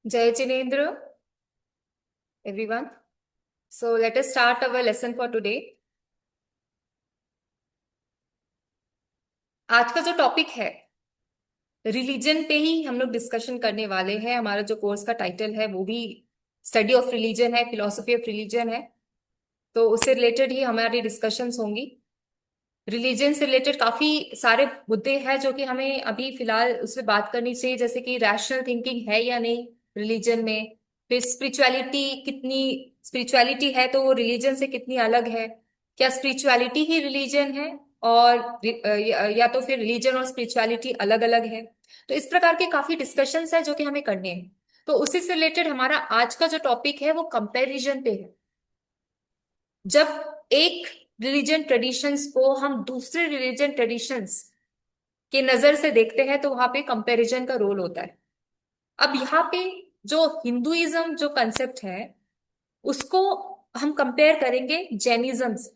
Jai Jinendra, everyone. So let us start our lesson for today. आज का जो topic है रिलीजन पे ही हम लोग डिस्कशन करने वाले हैं। हमारा जो कोर्स का टाइटल है वो भी स्टडी ऑफ रिलीजन है, फिलोसफी ऑफ रिलीजन है। तो उससे रिलेटेड ही हमारी डिस्कशंस होंगी। रिलीजन से रिलेटेड काफी सारे मुद्दे हैं जो कि हमें अभी फिलहाल उसमें बात करनी चाहिए, जैसे कि रैशनल थिंकिंग है या नहीं रिलीजन में। फिर स्पिरिचुअलिटी है तो वो रिलीजन से कितनी अलग है। क्या स्पिरिचुअलिटी ही रिलीजन है और या तो फिर रिलीजन और स्पिरिचुअलिटी अलग अलग है। तो इस प्रकार के काफी डिस्कशंस है जो कि हमें करने हैं। तो उसी से रिलेटेड हमारा आज का जो टॉपिक है वो कंपैरिजन पे है। जब एक रिलीजन ट्रेडिशंस को हम दूसरे रिलीजन ट्रेडिशंस के नजर से देखते हैं तो वहां पे कंपैरिजन का रोल होता है। अब यहाँ पे जो हिंदुइज्म जो कंसेप्ट है उसको हम कंपेयर करेंगे जैनिज्म से,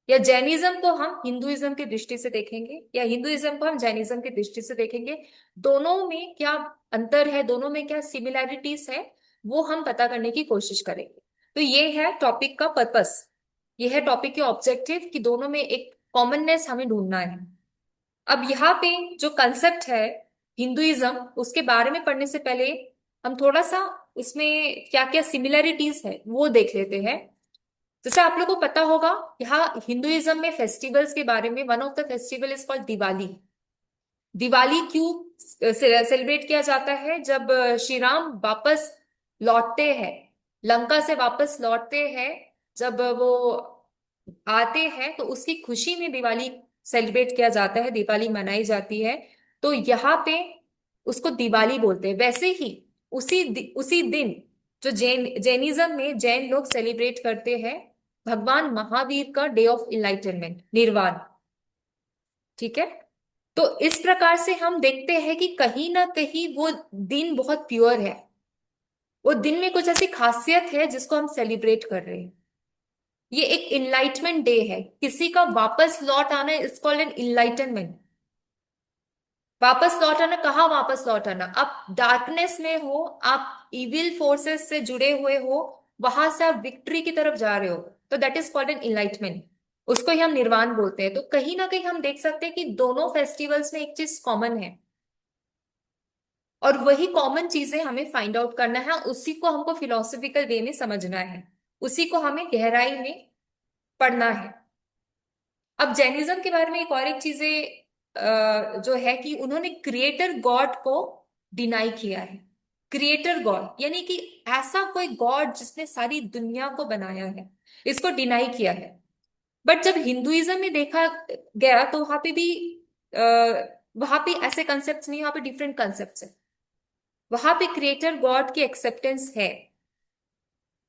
या जैनिज्म को हम हिंदुइज्म की दृष्टि से देखेंगे या हिंदुइज्म को हम जैनिज्म की दृष्टि से देखेंगे। दोनों में क्या अंतर है, दोनों में क्या सिमिलैरिटीज है, वो हम पता करने की कोशिश करेंगे। तो ये है टॉपिक का पर्पस, ये है टॉपिक के ऑब्जेक्टिव कि दोनों में एक कॉमननेस हमें ढूंढना है। अब यहाँ पे जो कंसेप्ट है हिंदुइज्म, उसके बारे में पढ़ने से पहले हम थोड़ा सा इसमें क्या क्या सिमिलरिटीज है वो देख लेते हैं। जैसे आप लोगों को पता होगा, यहाँ हिंदुइज्म में फेस्टिवल्स के बारे में one of the festival is called Diwali. Diwali क्यों सेलिब्रेट किया जाता है? जब श्री राम वापस लौटते हैं, लंका से वापस लौटते हैं, जब वो आते हैं तो उसकी खुशी में दिवाली सेलिब्रेट किया जाता है, दिवाली मनाई जाती है। तो यहाँ पे उसको दिवाली बोलते हैं। वैसे ही उसी दिन जो जैनिज्म में जैन लोग सेलिब्रेट करते हैं भगवान महावीर का डे ऑफ इनलाइटनमेंट, निर्वाण। ठीक है। तो इस प्रकार से हम देखते हैं कि कहीं ना कहीं वो दिन बहुत प्योर है, वो दिन में कुछ ऐसी खासियत है जिसको हम सेलिब्रेट कर रहे हैं। ये एक इनलाइटमेंट डे है, किसी का वापस लौट आना इज कॉल्ड एन इनलाइटनमेंट। वापस लौट आना, कहाँ वापस लौट आना? आप डार्कनेस में हो, आप इविल फोर्सेस से जुड़े हुए हो, वहां से आप विक्ट्री की तरफ जा रहे हो, तो that is called an enlightenment. उसको ही हम निर्वाण बोलते हैं। तो कहीं ना कहीं हम देख सकते हैं कि दोनों फेस्टिवल्स में एक चीज कॉमन है, और वही कॉमन चीजें हमें फाइंड आउट करना है, उसी को हमको फिलोसफिकल वे में समझना है, उसी को हमें गहराई में पढ़ना है। अब जैनिज्म के बारे में एक चीजें जो है कि उन्होंने क्रिएटर गॉड को डिनाई किया है। क्रिएटर गॉड यानी कि ऐसा कोई गॉड जिसने सारी दुनिया को बनाया है, इसको डिनाई किया है। बट जब हिंदुइज्म में देखा गया तो वहां पे भी वहां पे ऐसे कंसेप्ट नहीं, वहां पे डिफरेंट कंसेप्ट है। वहां पे क्रिएटर गॉड की एक्सेप्टेंस है।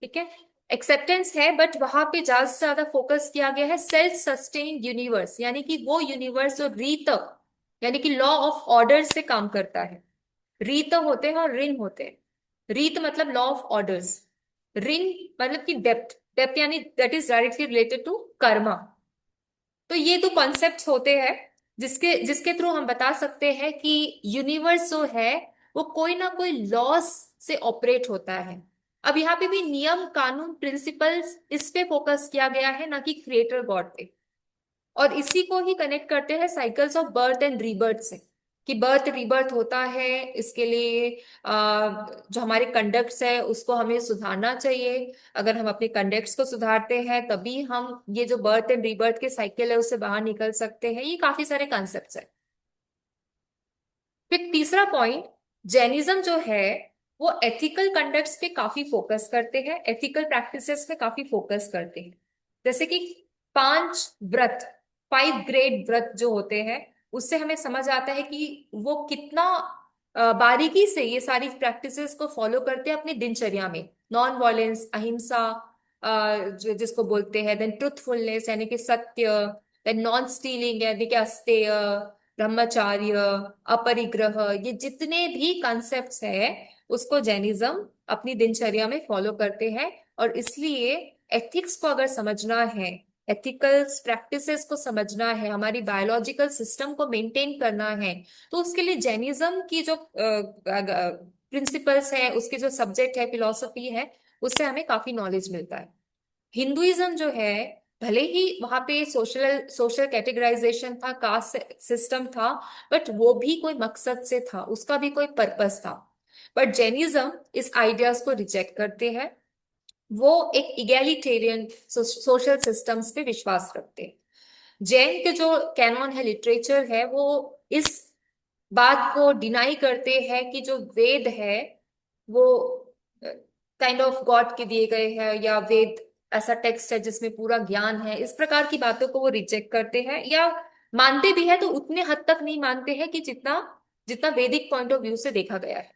ठीक है, एक्सेप्टेंस है, बट वहां पे ज्यादा से ज्यादा फोकस किया गया है सेल्फ सस्टेन्ड यूनिवर्स, यानी कि वो यूनिवर्स जो रीत यानी कि लॉ ऑफ ऑर्डर से काम करता है। रीत होते हैं और रिन होते हैं। रीत मतलब लॉ ऑफ ऑर्डर्स, रिन मतलब कि डेप्थ, डेप्थ यानी that is directly related to karma. तो ये दो कॉन्सेप्ट्स होते हैं जिसके जिसके थ्रू हम बता सकते हैं कि यूनिवर्स जो है वो कोई ना कोई लॉस से ऑपरेट होता है। अब यहाँ पे भी नियम कानून प्रिंसिपल्स इस पे फोकस किया गया है, ना कि क्रिएटर गॉड पे। और इसी को ही कनेक्ट करते हैं cycles of birth and rebirth से, कि बर्थ रीबर्थ होता है। इसके लिए जो हमारे कंडक्ट्स है उसको हमें सुधारना चाहिए। अगर हम अपने कंडक्ट्स को सुधारते हैं तभी हम ये जो बर्थ एंड रीबर्थ के साइकिल है उससे बाहर निकल सकते हैं। ये काफी सारे कॉन्सेप्ट्स है। फिर तीसरा पॉइंट, जैनिज्म जो है वो एथिकल कंडक्ट्स पे काफी फोकस करते हैं, एथिकल प्रैक्टिसेस पे काफी फोकस करते हैं। जैसे कि 5 व्रत, 5 ग्रेट व्रत जो होते हैं, उससे हमें समझ आता है कि वो कितना बारीकी से ये सारी प्रैक्टिसेस को फॉलो करते हैं अपनी दिनचर्या में। नॉन वायलेंस, अहिंसा, जिसको बोलते हैं, देन ट्रुथफुलनेस यानी कि सत्य, देन नॉन स्टीलिंग यानी कि अस्तेय, ब्रह्मचार्य, अपरिग्रह, ये जितने भी कॉन्सेप्ट्स है उसको जैनिज्म अपनी दिनचर्या में फॉलो करते हैं। और इसलिए एथिक्स को अगर समझना है, एथिकल प्रैक्टिसेस को समझना है, हमारी बायोलॉजिकल सिस्टम को मेंटेन करना है, तो उसके लिए जैनिज्म की जो प्रिंसिपल्स है, उसके जो सब्जेक्ट है, फिलोसफी है, उससे हमें काफी नॉलेज मिलता है। हिंदुइज्म जो है, भले ही वहां पे सोशल सोशल कैटेगराइजेशन था, कास्ट सिस्टम था, बट वो भी कोई मकसद से था, उसका भी कोई पर्पस था। बट जैनिज्म इस आइडियाज को रिजेक्ट करते हैं। वो एक इगैलिटेरियन सोशल सिस्टम्स पे विश्वास रखते हैं। जैन के जो कैनॉन है, लिटरेचर है, वो इस बात को डिनाई करते हैं कि जो वेद है वो काइंड ऑफ गॉड के दिए गए हैं, या वेद ऐसा टेक्स्ट है जिसमें पूरा ज्ञान है। इस प्रकार की बातों को वो रिजेक्ट करते हैं, या मानते भी है तो उतने हद तक नहीं मानते हैं कि जितना जितना वैदिक पॉइंट ऑफ व्यू से देखा गया है।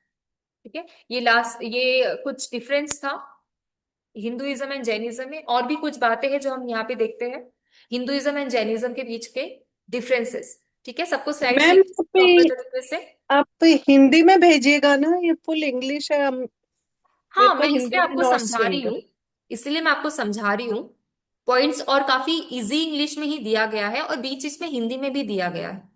ठीक है, ये कुछ डिफरेंस था हिंदुइज्म एंड जैनिज्म में। और भी कुछ बातें हैं जो हम यहाँ पे देखते हैं हिंदुइज्म एंड जैनिज्म के बीच के डिफरेंसेस। ठीक है, सबको स्लाइड्स मैम, दिख से। आप हिंदी में भेजिएगा ना, ये फुल इंग्लिश है, हम मेरे हाँ, को मैं इसलिए हिंदी में आपको नोट्स समझा रही चाहिए। हूँ, इसलिए मैं आपको समझा रही हूँ। पॉइंट्स और काफी इजी इंग्लिश में ही दिया गया है, और बीच इसमें हिंदी में भी दिया गया है।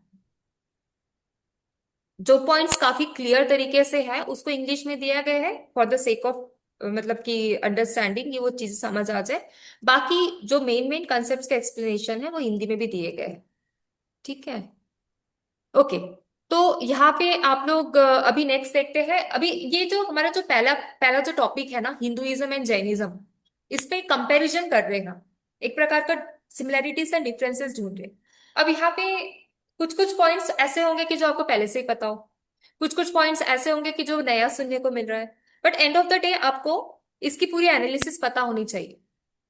जो पॉइंट्स काफी क्लियर तरीके से है उसको इंग्लिश में दिया गया है, फॉर द सेक ऑफ मतलब कि अंडरस्टैंडिंग, ये वो चीज समझ आ जाए। बाकी जो मेन मेन कॉन्सेप्ट्स के एक्सप्लेनेशन है वो हिंदी में भी दिए गए हैं। ठीक है, ओके। तो यहाँ पे आप लोग अभी नेक्स्ट देखते हैं। अभी ये जो हमारा जो पहला पहला जो टॉपिक है ना, हिंदुइज्म एंड जैनिज्म, इस पे कंपैरिजन कर रहे हैं हम, एक प्रकार का सिमिलैरिटीज एंड डिफरेंसेस ढूंढ रहे हैं। अब यहाँ पे कुछ कुछ पॉइंट्स ऐसे होंगे कि जो आपको पहले से ही पता हो, कुछ कुछ पॉइंट्स ऐसे होंगे कि जो नया सुनने को मिल रहा है। But end of the day आपको इसकी पूरी एनालिसिस पता होनी चाहिए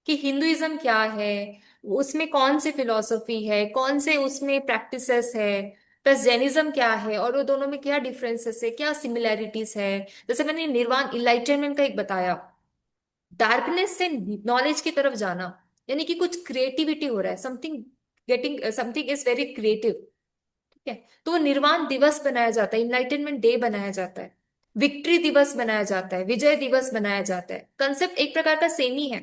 कि हिंदुइज्म क्या है, उसमें कौन से फिलोसफी है, कौन से उसमें प्रैक्टिसेस है, प्लस जैनिज्म क्या है, और वो दोनों में क्या डिफरेंसेस है, क्या सिमिलैरिटीज है। जैसे मैंने निर्वाण इनलाइटनमेंट का एक बताया, डार्कनेस से नॉलेज की तरफ जाना, यानी कि कुछ क्रिएटिविटी हो रहा है, something getting something is very creative. ठीक है, तो वो निर्वाण दिवस बनाया जाता है, इनलाइटनमेंट डे बनाया जाता है, विक्ट्री दिवस बनाया जाता है, विजय दिवस बनाया जाता है। कंसेप्ट एक प्रकार का सेम ही है,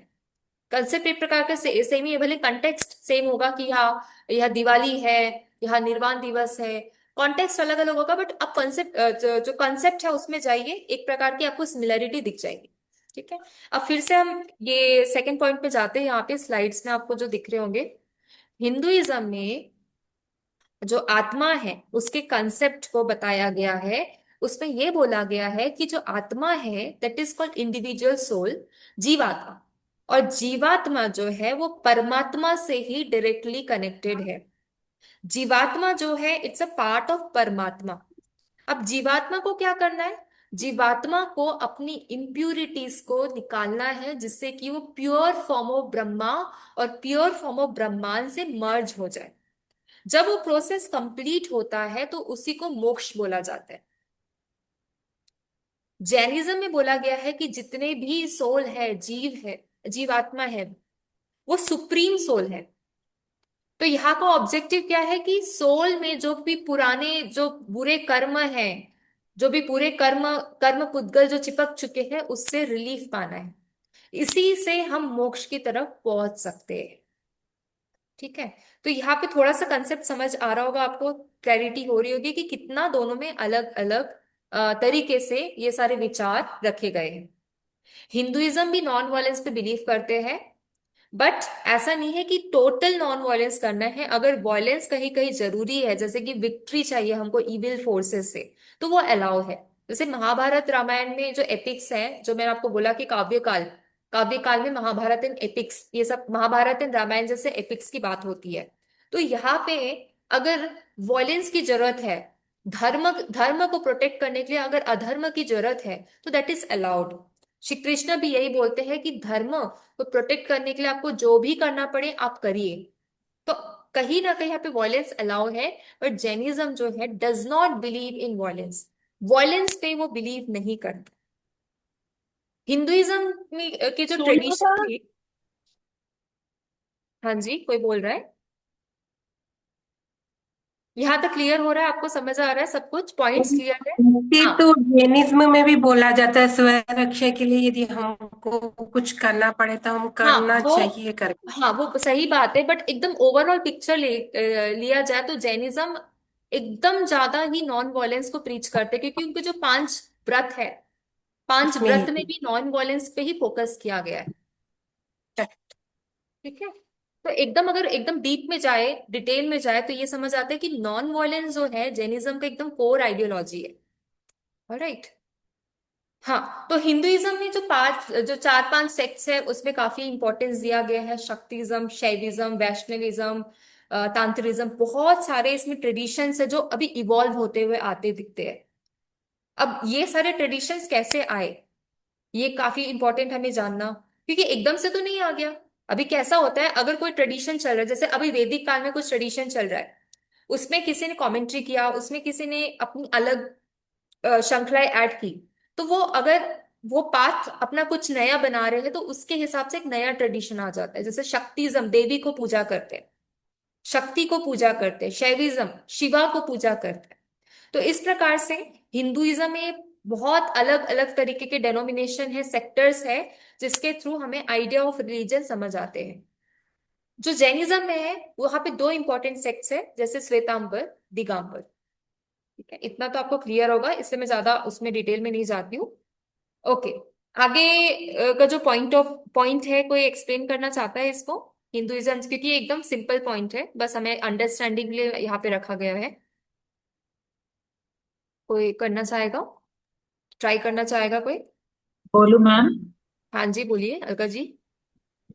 कंसेप्ट एक प्रकार का सेम ही है, भले कंटेक्स्ट सेम होगा कि यहाँ यह दिवाली है, यहाँ निर्वाण दिवस है, कॉन्टेक्स्ट अलग अलग होगा, बट अब कंसेप्ट जो कंसेप्ट है उसमें जाइए, एक प्रकार की आपको सिमिलैरिटी दिख जाएगी। ठीक है, अब फिर से हम ये सेकंड पॉइंट पे जाते हैं। यहाँ पे स्लाइड्स में आपको जो दिख रहे होंगे, हिंदुइज्म में जो आत्मा है उसके कंसेप्ट को बताया गया है। उसमें यह बोला गया है कि जो आत्मा है that is called individual soul, जीवात्मा। और जीवात्मा जो है वो परमात्मा से ही डायरेक्टली कनेक्टेड है। जीवात्मा जो है इट्स अ पार्ट ऑफ परमात्मा। अब जीवात्मा को क्या करना है? जीवात्मा को अपनी इम्प्यूरिटीज को निकालना है, जिससे कि वो प्योर फॉर्म ऑफ ब्रह्मा और प्योर फॉर्म ऑफ ब्रह्मांड से मर्ज हो जाए। जब वो प्रोसेस कंप्लीट होता है तो उसी को मोक्ष बोला जाता है। जैनिज्म में बोला गया है कि जितने भी सोल है, जीव है, जीवात्मा है, वो सुप्रीम सोल है। तो यहाँ का ऑब्जेक्टिव क्या है कि सोल में जो भी पुराने जो बुरे कर्म हैं, जो भी पूरे कर्म कर्म पुद्गल जो चिपक चुके हैं, उससे रिलीफ पाना है। इसी से हम मोक्ष की तरफ पहुंच सकते हैं। ठीक है, तो यहाँ पे थोड़ा सा कंसेप्ट समझ आ रहा होगा आपको, क्लैरिटी हो रही होगी कि कितना दोनों में अलग अलग तरीके से ये सारे विचार रखे गए हैं। हिंदुइज्म भी नॉन वायलेंस पे बिलीव करते हैं, बट ऐसा नहीं है कि टोटल नॉन वायलेंस करना है। अगर वायलेंस कहीं कहीं जरूरी है, जैसे कि विक्ट्री चाहिए हमको इविल फोर्सेस से, तो वो अलाउ है। जैसे महाभारत रामायण में जो एपिक्स है, जो मैंने आपको बोला कि काव्य काल में महाभारत एंड एपिक्स, ये सब महाभारत एंड रामायण जैसे एपिक्स की बात होती है। तो यहाँ पे अगर वॉयलेंस की जरूरत है, धर्म धर्म को प्रोटेक्ट करने के लिए अगर अधर्म की जरूरत है, तो that is allowed. Shri Krishna भी यही बोलते हैं कि धर्म को प्रोटेक्ट करने के लिए आपको जो भी करना पड़े आप करिए। तो कहीं ना कहीं यहाँ पे वॉयलेंस अलाउ है। बट जैनिज्म जो है does not believe in violence, violence पे वो बिलीव नहीं करता। हिंदुइज्म में के जो सुनिएगा, ट्रेडिशन थी। हाँ जी, कोई बोल रहा है? यहाँ तक क्लियर हो रहा है? आपको समझ आ रहा है? सब कुछ पॉइंट्स क्लियर है? ये हाँ, तो जैनिज्म में भी बोला जाता है, स्व रक्षा के लिए यदि हमको कुछ करना पड़े तो हम हाँ करना वो चाहिए करके। हाँ वो सही बात है, बट एकदम ओवरऑल पिक्चर लिया जाए तो जैनिज्म एकदम ज्यादा ही नॉन वायलेंस को प्रीच करते हैं, क्योंकि उनके जो 5 व्रत है, 5 उसमें व्रत में ही भी नॉन वायलेंस पे ही फोकस किया गया है। ठीक है। तो एकदम अगर एकदम डीप में जाए, डिटेल में जाए, तो ये समझ आता है कि नॉन वायलेंस जो है जैनिज्म का एकदम कोर आइडियोलॉजी है। ऑलराइट। हाँ, तो हिंदुइज्म में जो 4-5 सेक्ट्स है उसमें काफी इंपॉर्टेंस दिया गया है। शक्तिज्म, शैविज्म, वैष्णविज्म, तांत्रिज्म, बहुत सारे इसमें ट्रेडिशंस है जो अभी इवॉल्व होते हुए आते दिखते हैं। अब ये सारे ट्रेडिशंस कैसे आए, ये काफी इंपॉर्टेंट हमें जानना, क्योंकि एकदम से तो नहीं आ गया। अभी कैसा होता है, अगर कोई ट्रेडिशन चल रहा है, जैसे अभी वैदिक काल में कुछ ट्रेडिशन चल रहा है, उसमें किसी ने कमेंट्री किया, उसमें किसी ने अपनी अलग श्रृंखलाएं ऐड की, तो वो अगर वो पाथ अपना कुछ नया बना रहे हैं तो उसके हिसाब से एक नया ट्रेडिशन आ जाता है। जैसे शक्तिज्म, देवी को पूजा करते हैं, शक्ति को पूजा करते हैं। शैविज्म, शिवा को पूजा करते हैं। तो इस प्रकार से हिंदुइज्म में बहुत अलग अलग तरीके के डेनोमिनेशन है, सेक्टर्स है, जिसके थ्रू हमें आइडिया ऑफ रिलीजन समझ आते हैं। जो जैनिज्म में है वहां पे 2 इंपॉर्टेंट सेक्ट्स है, जैसे श्वेतांबर, दिगंबर। ठीक है, इतना तो आपको क्लियर होगा, इसलिए मैं ज्यादा उसमें डिटेल में नहीं जाती हूँ। ओके। आगे का जो पॉइंट है, कोई एक्सप्लेन करना चाहता है इसको, हिंदुइज्म, क्योंकि ये एकदम सिंपल पॉइंट है, बस हमें अंडरस्टैंडिंग के लिए यहाँ पे रखा गया है। कोई करना चाहेगा, ट्राई करना चाहेगा कोई? बोलू मैम। हाँ जी, बोलिए अलका जी।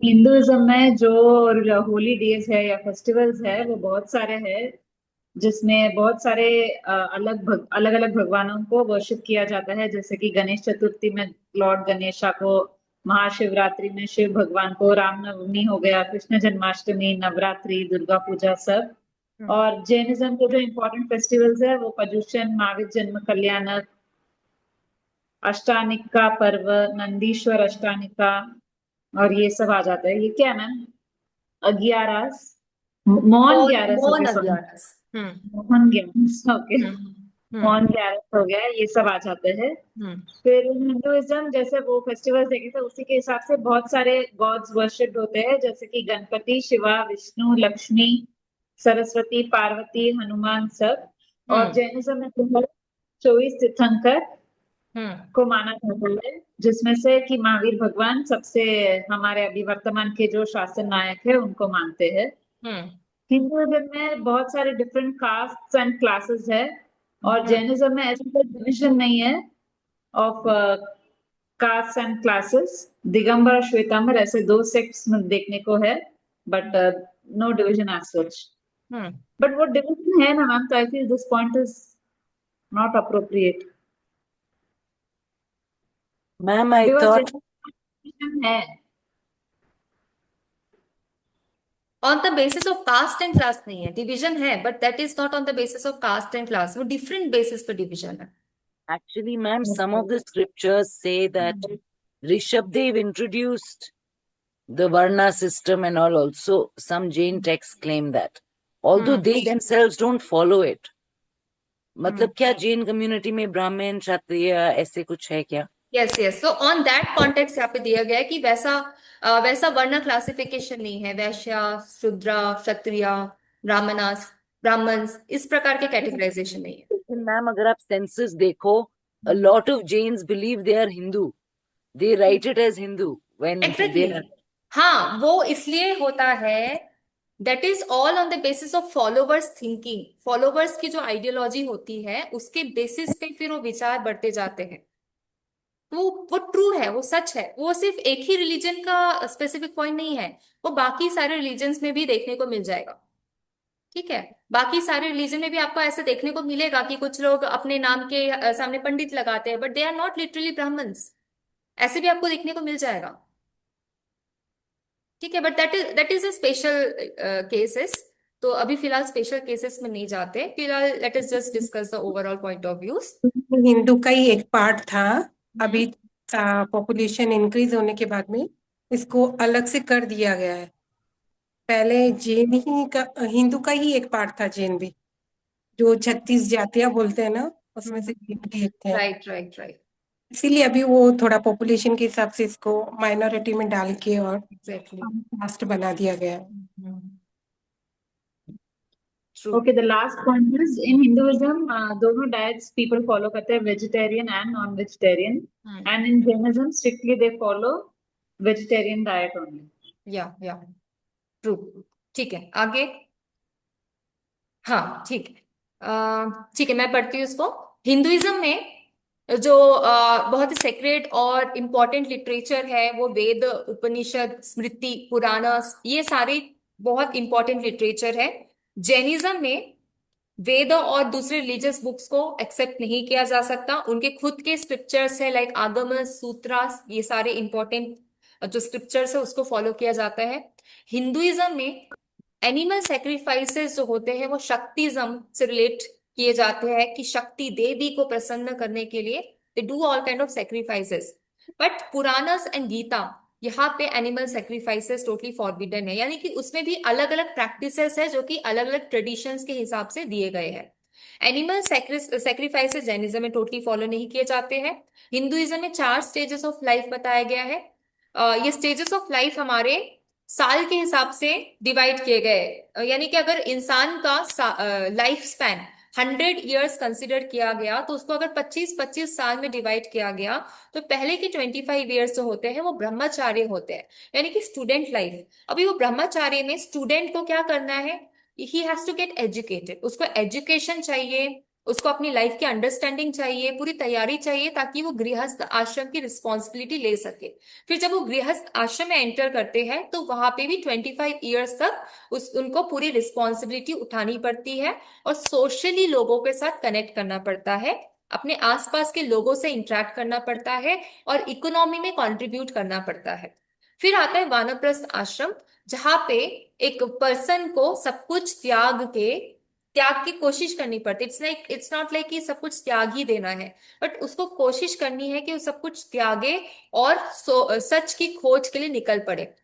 हिंदुइज्म में जो होली डेज है या फेस्टिवल्स है वो बहुत सारे हैं, जिसमें बहुत सारे अलग अलग भगवानों को वर्शिप किया जाता है। जैसे कि गणेश चतुर्थी में लॉर्ड गणेशा को, महाशिवरात्रि में शिव भगवान को, रामनवमी हो गया, कृष्ण जन्माष्टमी, नवरात्रि, दुर्गा पूजा सब। हम्म। और जैनिज्म के जो इम्पोर्टेंट फेस्टिवल्स है वो पर्युषण, महावीर जन्म कल्याणक, अष्टानिका पर्व, नंदीश्वर अष्टानिका, और ये सब आ जाता है। ये क्या है मैम? अगियारस, मौन मौन ग्यारस, मौन ओके सॉरी, अज्ञानस। हम्म। मोहन ग्यारस, ओके, हम्म। हम्म। मौन ग्यारस हो गया, ये सब आ जाते हैं। हम्म। फिर हिंदुइज्म जैसे वो फेस्टिवल्स देखे थे उसी के हिसाब से बहुत सारे गॉड्स वर्शिप्ड होते हैं, जैसे कि गणपति, शिवा, विष्णु, लक्ष्मी, सरस्वती, पार्वती, हनुमान सब। और हम्म। जैनिज्म में तो 24 तीर्थंकर हम्म। को माना जाता है, जिसमें से कि महावीर भगवान सबसे, हमारे अभी वर्तमान के जो शासन नायक है उनको मानते हैं। हम्म। हिंदुइज्म में बहुत सारे डिफरेंट कास्ट एंड क्लासेस है, और हम्म। जैनिज्म में ऐसा कोई डिविजन नहीं है of caste and classes. Digambar और श्वेतांबर ऐसे 2 सेक्ट्स में देखने को है, but no division as such. Hmm. But वो डिविजन है ना मैम, तो I feel this point is not appropriate, Ma'am, I because thought division है। On the basis of caste and class नहीं है, डिवीजन है, but that is not on the basis of caste and class, वो different basis पर division है। actually, ma'am, some of the scriptures say that Rishabdev introduced the Varna system and all. Also, some Jain texts claim that, although they themselves don't follow it. मतलब क्या Jain community में ब्राह्मण क्षत्रिय ऐसे कुछ है क्या? यस यस, तो ऑन दैट कॉन्टेक्स्ट यहाँ पे दिया गया है कि वैसा वर्ण क्लासिफिकेशन नहीं है, वैश्य, शूद्रा, क्षत्रिय, ब्राह्मणास, ब्राह्मण्स, इस प्रकार के कैटेगराइजेशन नहीं है। लेकिन मैम अगर आप सेंसस देखो, a lot of Jains believe they are Hindu. They write it as Hindu when they exactly are. हाँ, वो इसलिए होता है, that is all on the basis of followers thinking. Followers की जो आइडियोलॉजी होती है उसके बेसिस पे फिर वो विचार बढ़ते जाते हैं। वो ट्रू है, वो सच है, वो सिर्फ एक ही रिलीजन का स्पेसिफिक पॉइंट नहीं है, वो बाकी सारे रिलीजन्स में भी देखने को मिल जाएगा। ठीक है, बाकी सारे रिलीजन में भी आपको ऐसे देखने को मिलेगा कि कुछ लोग अपने नाम के सामने पंडित लगाते हैं, but they are not literally Brahmins, ऐसे भी आपको देखने को मिल जाएगा। ठीक है, but that is a special cases. तो अभी फिलहाल स्पेशल केसेस में नहीं जाते, फिलहाल let us just discuss the overall point of views. Hindu का ही एक पार्ट था। अभी पॉपुलेशन इंक्रीज होने के बाद में इसको अलग से कर दिया गया है। पहले जैन ही का, हिंदू का ही एक पार्ट था जैन भी, जो 36 जातियां बोलते हैं ना, उसमें से जैन भी एक थे। Right right right. इसीलिए अभी वो थोड़ा पॉपुलेशन के हिसाब से इसको माइनॉरिटी में डाल के और एग्जैक्टली। कास्ट बना दिया गया है। True. Okay, the last point is in Hinduism दोनों डाइट्स पीपल फॉलो करते हैं, vegetarian and non vegetarian, and in Jainism strictly they follow vegetarian diet only. या ट्रू। ठीक है, आगे। हाँ ठीक है। ठीक है, मैं पढ़ती हूँ इसको। हिंदुइज्म में जो बहुत ही सेक्रेड और इम्पोर्टेंट लिटरेचर है वो वेद, उपनिषद, स्मृति, पुराण, ये सारे बहुत इंपॉर्टेंट लिटरेचर है। जैनिज्म में वेद और दूसरे रिलीजियस बुक्स को एक्सेप्ट नहीं किया जा सकता। उनके खुद के स्क्रिप्चर्स है लाइक आगम, सूत्रास, ये सारे इंपॉर्टेंट जो स्क्रिप्चर्स है उसको फॉलो किया जाता है। हिंदुइज्म में एनिमल सेक्रीफाइसेस जो होते हैं वो शक्तिज्म से रिलेट किए जाते हैं कि शक्ति देवी को प्रसन्न करने के लिए they do all kind of sacrifices. But Puranas and Gita, यहाँ पे एनिमल सेक्रीफाइसेस टोटली फॉरबिडन है, यानी कि उसमें भी अलग अलग प्रैक्टिसेस है जो कि अलग अलग ट्रेडिशंस के हिसाब से दिए गए हैं। एनिमल सेक्रीफाइसेस जैनिज्म में टोटली फॉलो नहीं किए जाते हैं। हिंदुइज्म में 4 स्टेजेस ऑफ लाइफ बताया गया है। ये स्टेजेस ऑफ लाइफ हमारे साल के हिसाब से डिवाइड किए गए, यानी कि अगर इंसान का लाइफ स्पैन 100 इयर्स कंसिडर किया गया तो उसको अगर 25-25 साल में डिवाइड किया गया तो पहले के 25 इयर्स जो होते हैं वो ब्रह्मचार्य होते हैं, यानी कि स्टूडेंट लाइफ। अभी वो ब्रह्मचार्य में स्टूडेंट को क्या करना है, he has to get educated, उसको एजुकेशन चाहिए, उसको अपनी लाइफ की अंडरस्टैंडिंग चाहिए, पूरी तैयारी चाहिए ताकि वो गृहस्थ आश्रम की रिस्पॉन्सिबिलिटी ले सके। फिर जब वो गृहस्थ आश्रम में एंटर करते हैं तो वहां पे भी 25 इयर्स तक उनको पूरी रिस्पॉन्सिबिलिटी उठानी पड़ती है और सोशली लोगों के साथ कनेक्ट करना पड़ता है, अपने आसपास के लोगों से इंटरेक्ट करना पड़ता है और इकोनॉमी में कंट्रीब्यूट करना पड़ता है। फिर आता है वानप्रस्थ आश्रम, जहां पे एक पर्सन को सब कुछ त्याग की कोशिश करनी पड़ती है। इट्स नॉट लाइक कि सब कुछ त्याग ही देना है, बट उसको कोशिश करनी है कि वो सब कुछ त्यागे और सच की खोज के लिए निकल पड़े।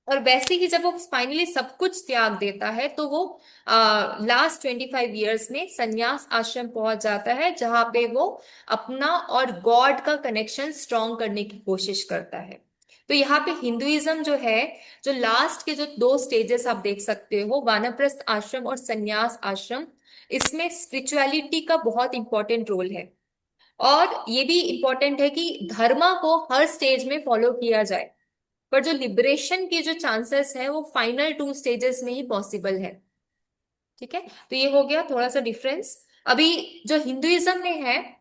और वैसे ही जब वो फाइनली सब कुछ त्याग देता है तो वो लास्ट 25 इयर्स में संन्यास आश्रम पहुंच जाता है, जहां पे वो अपना और गॉड का कनेक्शन स्ट्रॉन्ग करने की कोशिश करता है। तो यहाँ पे हिंदुइज्म जो है, जो लास्ट के जो 2 स्टेजेस आप देख सकते हो, वानप्रस्थ आश्रम और संन्यास आश्रम, इसमें स्पिरिचुअलिटी का बहुत इंपॉर्टेंट रोल है। और ये भी इंपॉर्टेंट है कि धर्म को हर स्टेज में फॉलो किया जाए, पर जो लिबरेशन के जो चांसेस है वो फाइनल 2 स्टेजेस में ही पॉसिबल है। ठीक है, तो ये हो गया थोड़ा सा डिफरेंस। अभी जो हिंदुइज्म में है,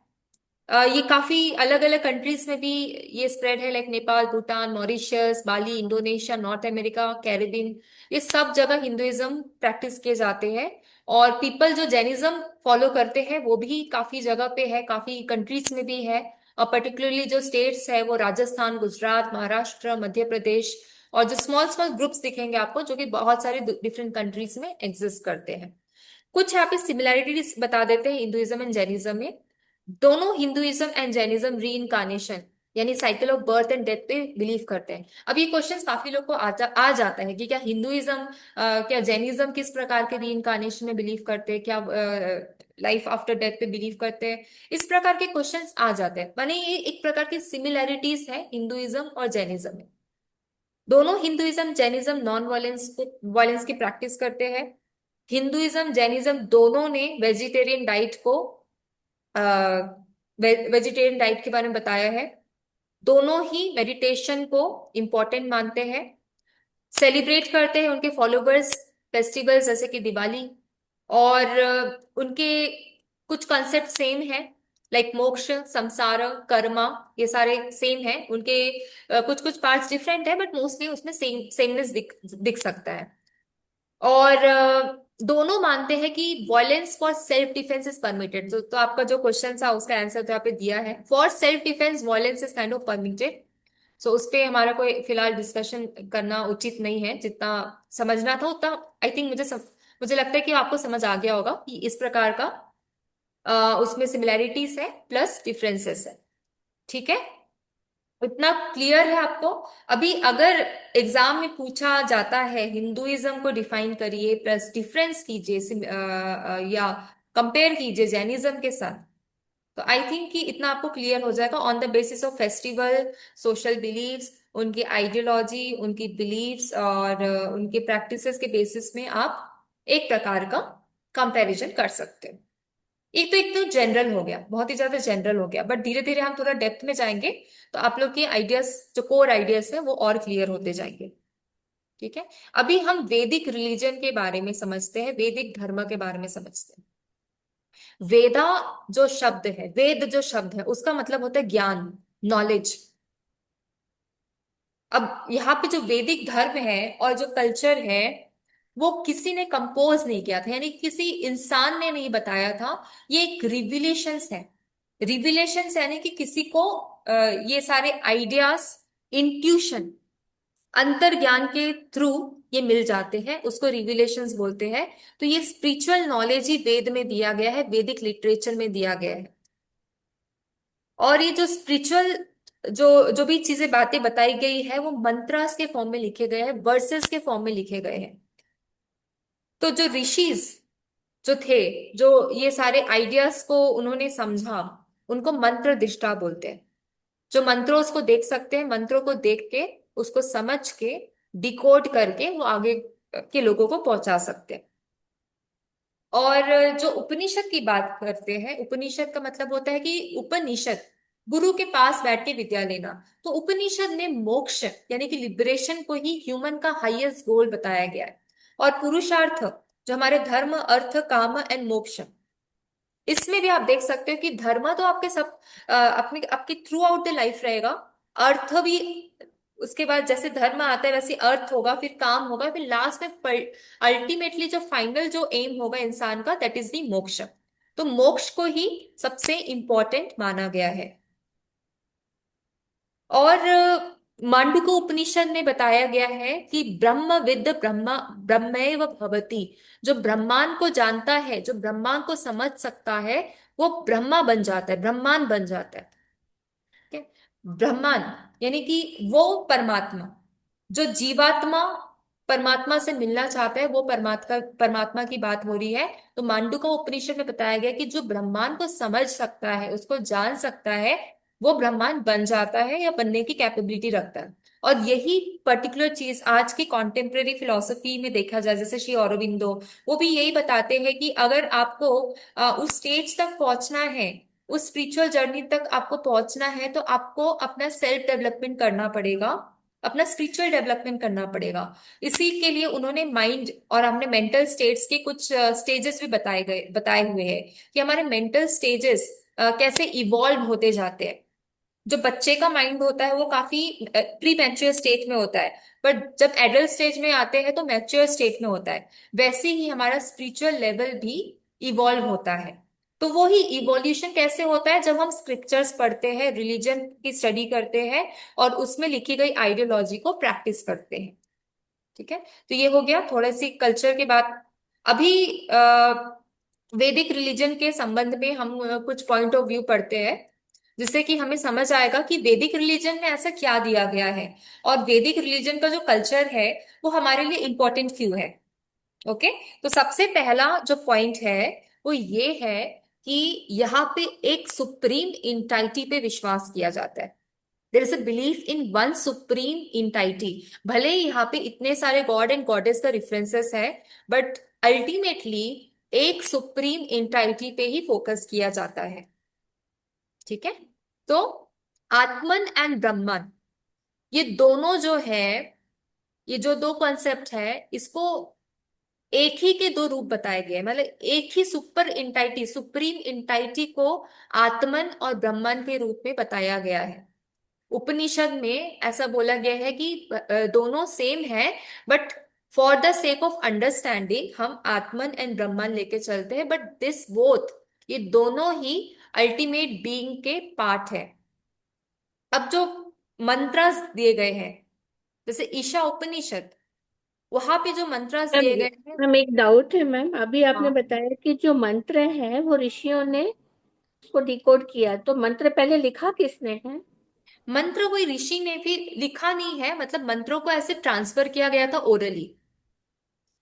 ये काफी अलग अलग कंट्रीज में भी ये स्प्रेड है, लाइक नेपाल, भूटान, मॉरिशस, बाली, इंडोनेशिया, नॉर्थ अमेरिका, कैरेबियन, ये सब जगह हिंदुइज्म प्रैक्टिस किए जाते हैं। और पीपल जो जैनिज्म फॉलो करते हैं वो भी काफी जगह पे है, काफी कंट्रीज में भी है। और पर्टिकुलरली जो स्टेट्स है वो राजस्थान, गुजरात, महाराष्ट्र, मध्य प्रदेश, और जो स्मॉल स्मॉल ग्रुप्स दिखेंगे आपको जो कि बहुत सारे डिफरेंट कंट्रीज में एग्जिस्ट करते हैं। कुछ यहाँ पे सिमिलैरिटीज बता देते हैं हिंदुइज्म एंड जैनिज्म में। दोनों हिंदुइज्म एंड जैनिज्म री इनकारनेशन यानी cycle of birth and death पे बिलीव करते हैं। अब ये क्वेश्चन काफी लोग को आ जाता है कि क्या हिंदुइज्म क्या जैनिज्म किस प्रकार के री इनकारनेशन में बिलीव करते हैं, क्या लाइफ आफ्टर डेथ पे बिलीव करते हैं, इस प्रकार के क्वेश्चंस आ जाते हैं। माने ये एक प्रकार की सिमिलैरिटीज है हिंदुइज्म और जैनिज्म में। दोनों हिंदुइज्म जैनिज्म नॉन वायलेंस की प्रैक्टिस करते हैं। हिंदुइज्म जैनिज्म दोनों ने वेजिटेरियन डाइट के बारे में बताया है। दोनों ही मेडिटेशन को इम्पोर्टेंट मानते हैं, सेलिब्रेट करते हैं उनके फॉलोवर्स फेस्टिवल्स जैसे कि दिवाली। और उनके कुछ कॉन्सेप्ट सेम है, लाइक मोक्ष, संसार, कर्मा, ये सारे सेम है। उनके कुछ कुछ पार्ट्स डिफरेंट है बट मोस्टली उसमें सेमनेस दिख सकता है। और दोनों मानते हैं कि violence for self defence is permitted. तो आपका जो क्वेश्चन था उसका आंसर तो यहाँ पे दिया है, for self defence violence is kind of permitted. So उस पे हमारा कोई फिलहाल डिस्कशन करना उचित नहीं है। जितना समझना था उतना आई थिंक मुझे लगता है कि आपको समझ आ गया होगा कि इस प्रकार का उसमें सिमिलैरिटीज है प्लस डिफरेंसेस है। ठीक है, इतना क्लियर है आपको। अभी अगर एग्जाम में पूछा जाता है हिंदुइज्म को डिफाइन करिए प्लस डिफरेंस कीजिए या कंपेयर कीजिए जैनिज्म के साथ, तो आई थिंक कि इतना आपको क्लियर हो जाएगा on the basis of festival, social believes, उनकी आइडियोलॉजी, उनकी बिलीव्स और उनके प्रैक्टिसेस के बेसिस में आप एक प्रकार का कंपैरिजन कर सकते हैं। एक तो जनरल हो गया, बहुत ही ज्यादा जनरल हो गया, बट धीरे धीरे हम थोड़ा डेप्थ में जाएंगे तो आप लोग के आइडियाज, जो कोर आइडियाज है, वो और क्लियर होते जाएंगे। ठीक है, अभी हम वैदिक रिलीजन के बारे में समझते हैं, वैदिक धर्म के बारे में समझते हैं। वेदा जो शब्द है, वेद जो शब्द है, उसका मतलब होता है ज्ञान, नॉलेज। अब यहाँ पे जो वैदिक धर्म है और जो कल्चर है, वो किसी ने कंपोज नहीं किया था, यानी किसी इंसान ने नहीं बताया था। ये एक रिविलेशंस है। रिविलेशंस यानी कि किसी को ये सारे आइडियाज, इंट्यूशन, अंतर्ज्ञान के थ्रू ये मिल जाते हैं, उसको रिविलेशंस बोलते हैं। तो ये स्पिरिचुअल नॉलेज ही वेद में दिया गया है, वैदिक लिटरेचर में दिया गया है। और ये जो स्पिरिचुअल जो जो भी चीजें, बातें बताई गई है, वो मंत्रास के फॉर्म में लिखे गए हैं, वर्सेस के फॉर्म में लिखे गए हैं। तो जो ऋषिज जो थे, जो ये सारे आइडियाज को उन्होंने समझा, उनको मंत्र दृष्टा बोलते हैं। जो मंत्रों उसको देख सकते हैं, मंत्रों को देख के, उसको समझ के, डिकोड करके वो आगे के लोगों को पहुंचा सकते हैं। और जो उपनिषद की बात करते हैं, उपनिषद का मतलब होता है कि उपनिषद, गुरु के पास बैठ के विद्या लेना। तो उपनिषद में मोक्ष यानी कि लिबरेशन को ही ह्यूमन का हाईएस्ट गोल बताया गया है। और पुरुषार्थ, जो हमारे धर्म, अर्थ, काम एंड मोक्ष, इसमें भी आप देख सकते हो कि धर्म तो आपके सब अपने आपकी थ्रू आउट द लाइफ रहेगा। अर्थ भी, उसके बाद जैसे धर्म आता है वैसे अर्थ होगा, फिर काम होगा, फिर लास्ट में अल्टीमेटली जो फाइनल जो एम होगा इंसान का, दैट इज दी मोक्ष। तो मोक्ष को ही सबसे इंपॉर्टेंट माना गया है। और मांडुक्य उपनिषद में बताया गया है कि ब्रह्म विद ब्रह्म ब्रह्मैव भवति। जो ब्रह्मांड को जानता है, जो ब्रह्मांड को समझ सकता है, वो ब्रह्मा बन जाता है, ब्रह्मांड बन जाता है। ठीक है, ब्रह्मांड यानी कि वो परमात्मा, जो जीवात्मा परमात्मा से मिलना चाहता है, वो परमात्मा परमात्मा की बात हो रही है। तो मांडुक्य उपनिषद में बताया गया कि जो ब्रह्मांड को समझ सकता है, उसको जान सकता है, वो ब्रह्मांड बन जाता है या बनने की कैपेबिलिटी रखता है। और यही पर्टिकुलर चीज आज की कॉन्टेम्प्रेरी फिलोसफी में देखा जाए, जैसे श्री अरविंदो, वो भी यही बताते हैं कि अगर आपको उस स्टेज तक पहुंचना है, उस स्पिरिचुअल जर्नी तक आपको पहुंचना है, तो आपको अपना सेल्फ डेवलपमेंट करना पड़ेगा, अपना स्पिरिचुअल डेवलपमेंट करना पड़ेगा। इसी के लिए उन्होंने माइंड और हमने मेंटल स्टेट्स के कुछ स्टेजेस भी बताए हुए हैं कि हमारे मेंटल स्टेजेस कैसे इवॉल्व होते जाते हैं। जो बच्चे का माइंड होता है वो काफी प्री मैच्योर स्टेट में होता है, बट जब एडल्ट स्टेज में आते हैं तो मैच्योर स्टेट में होता है। वैसे ही हमारा स्पिरिचुअल लेवल भी इवॉल्व होता है। तो वो ही इवोल्यूशन कैसे होता है, जब हम स्क्रिप्चर्स पढ़ते हैं, रिलीजन की स्टडी करते हैं और उसमें लिखी गई आइडियोलॉजी को प्रैक्टिस करते हैं। ठीक है, तो ये हो गया थोड़ी सी कल्चर के बात। अभी वैदिक रिलीजन के संबंध में हम कुछ पॉइंट ऑफ व्यू पढ़ते हैं, जिससे कि हमें समझ आएगा कि वैदिक रिलीजन में ऐसा क्या दिया गया है और वैदिक रिलीजन का जो कल्चर है वो हमारे लिए इंपॉर्टेंट क्यों है। ओके, तो सबसे पहला जो पॉइंट है वो ये है कि यहाँ पे एक सुप्रीम इंटाइटी पे विश्वास किया जाता है। There is a belief in one supreme entity. भले ही यहाँ पे इतने सारे गॉड एंड गॉडेस का रेफरेंसेस है, बट अल्टीमेटली एक सुप्रीम इंटाइटी पे ही फोकस किया जाता है। ठीक है, तो आत्मन एंड ब्रह्मन, ये दोनों जो है, ये जो दो कॉन्सेप्ट है, इसको एक ही के दो रूप बताए गए हैं। मतलब एक ही सुपर इंटाइटी, सुप्रीम इंटाइटी को आत्मन और ब्रह्मन के रूप में बताया गया है। उपनिषद में ऐसा बोला गया है कि दोनों सेम है, but for the sake of understanding हम आत्मन एंड ब्रह्मन लेके चलते हैं, बट दिस बोथ, ये दोनों ही अल्टीमेट बीइंग के पार्ट है। अब जो मंत्रास दिए गए हैं, जैसे ईशा उपनिषद, वहां पे जो मंत्रास मैम दिए गए हैं। मैम एक डाउट है मैम, अभी आपने हाँ, बताया कि जो मंत्र है वो ऋषियों ने उसको डिकोड किया, तो मंत्र पहले लिखा किसने है? मंत्र कोई ऋषि ने भी लिखा नहीं है, मतलब मंत्रों को ऐसे ट्रांसफर किया गया था ओरली।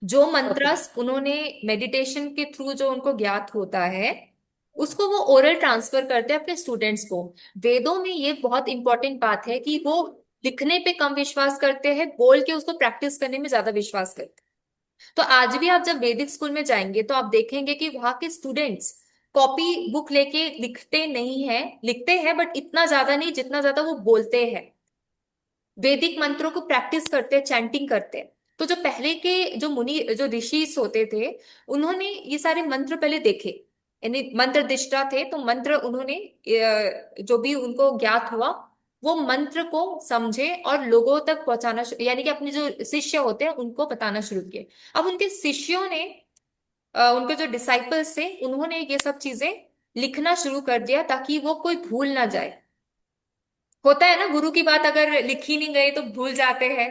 जो ओके। मंत्रस उन्होंने मेडिटेशन के थ्रू जो उनको ज्ञात होता है, उसको वो ओरल ट्रांसफर करते हैं अपने स्टूडेंट्स को। वेदों में ये बहुत इंपॉर्टेंट बात है कि वो लिखने पे कम विश्वास करते हैं, बोल के उसको प्रैक्टिस करने में ज्यादा विश्वास करते हैं। तो आज भी आप जब वैदिक स्कूल में जाएंगे तो आप देखेंगे कि वहां के स्टूडेंट्स कॉपी बुक लेके लिखते नहीं है, लिखते हैं बट इतना ज्यादा नहीं जितना ज्यादा वो बोलते हैं। वैदिक मंत्रों को प्रैक्टिस करते हैं, चैंटिंग करते हैं। तो जो पहले के जो मुनि जो ऋषि होते थे, उन्होंने ये सारे मंत्र पहले देखे, यानी मंत्र दिष्टा थे, तो मंत्र उन्होंने जो भी उनको ज्ञात हुआ वो मंत्र को समझे और लोगों तक पहुंचाना यानी कि अपने जो शिष्य होते हैं उनको बताना शुरू किए। अब उनके शिष्यों ने उनके जो डिसाइपल्स थे उन्होंने ये सब चीजें लिखना शुरू कर दिया ताकि वो कोई भूल ना जाए। होता है ना, गुरु की बात अगर लिखी नहीं गई तो भूल जाते हैं।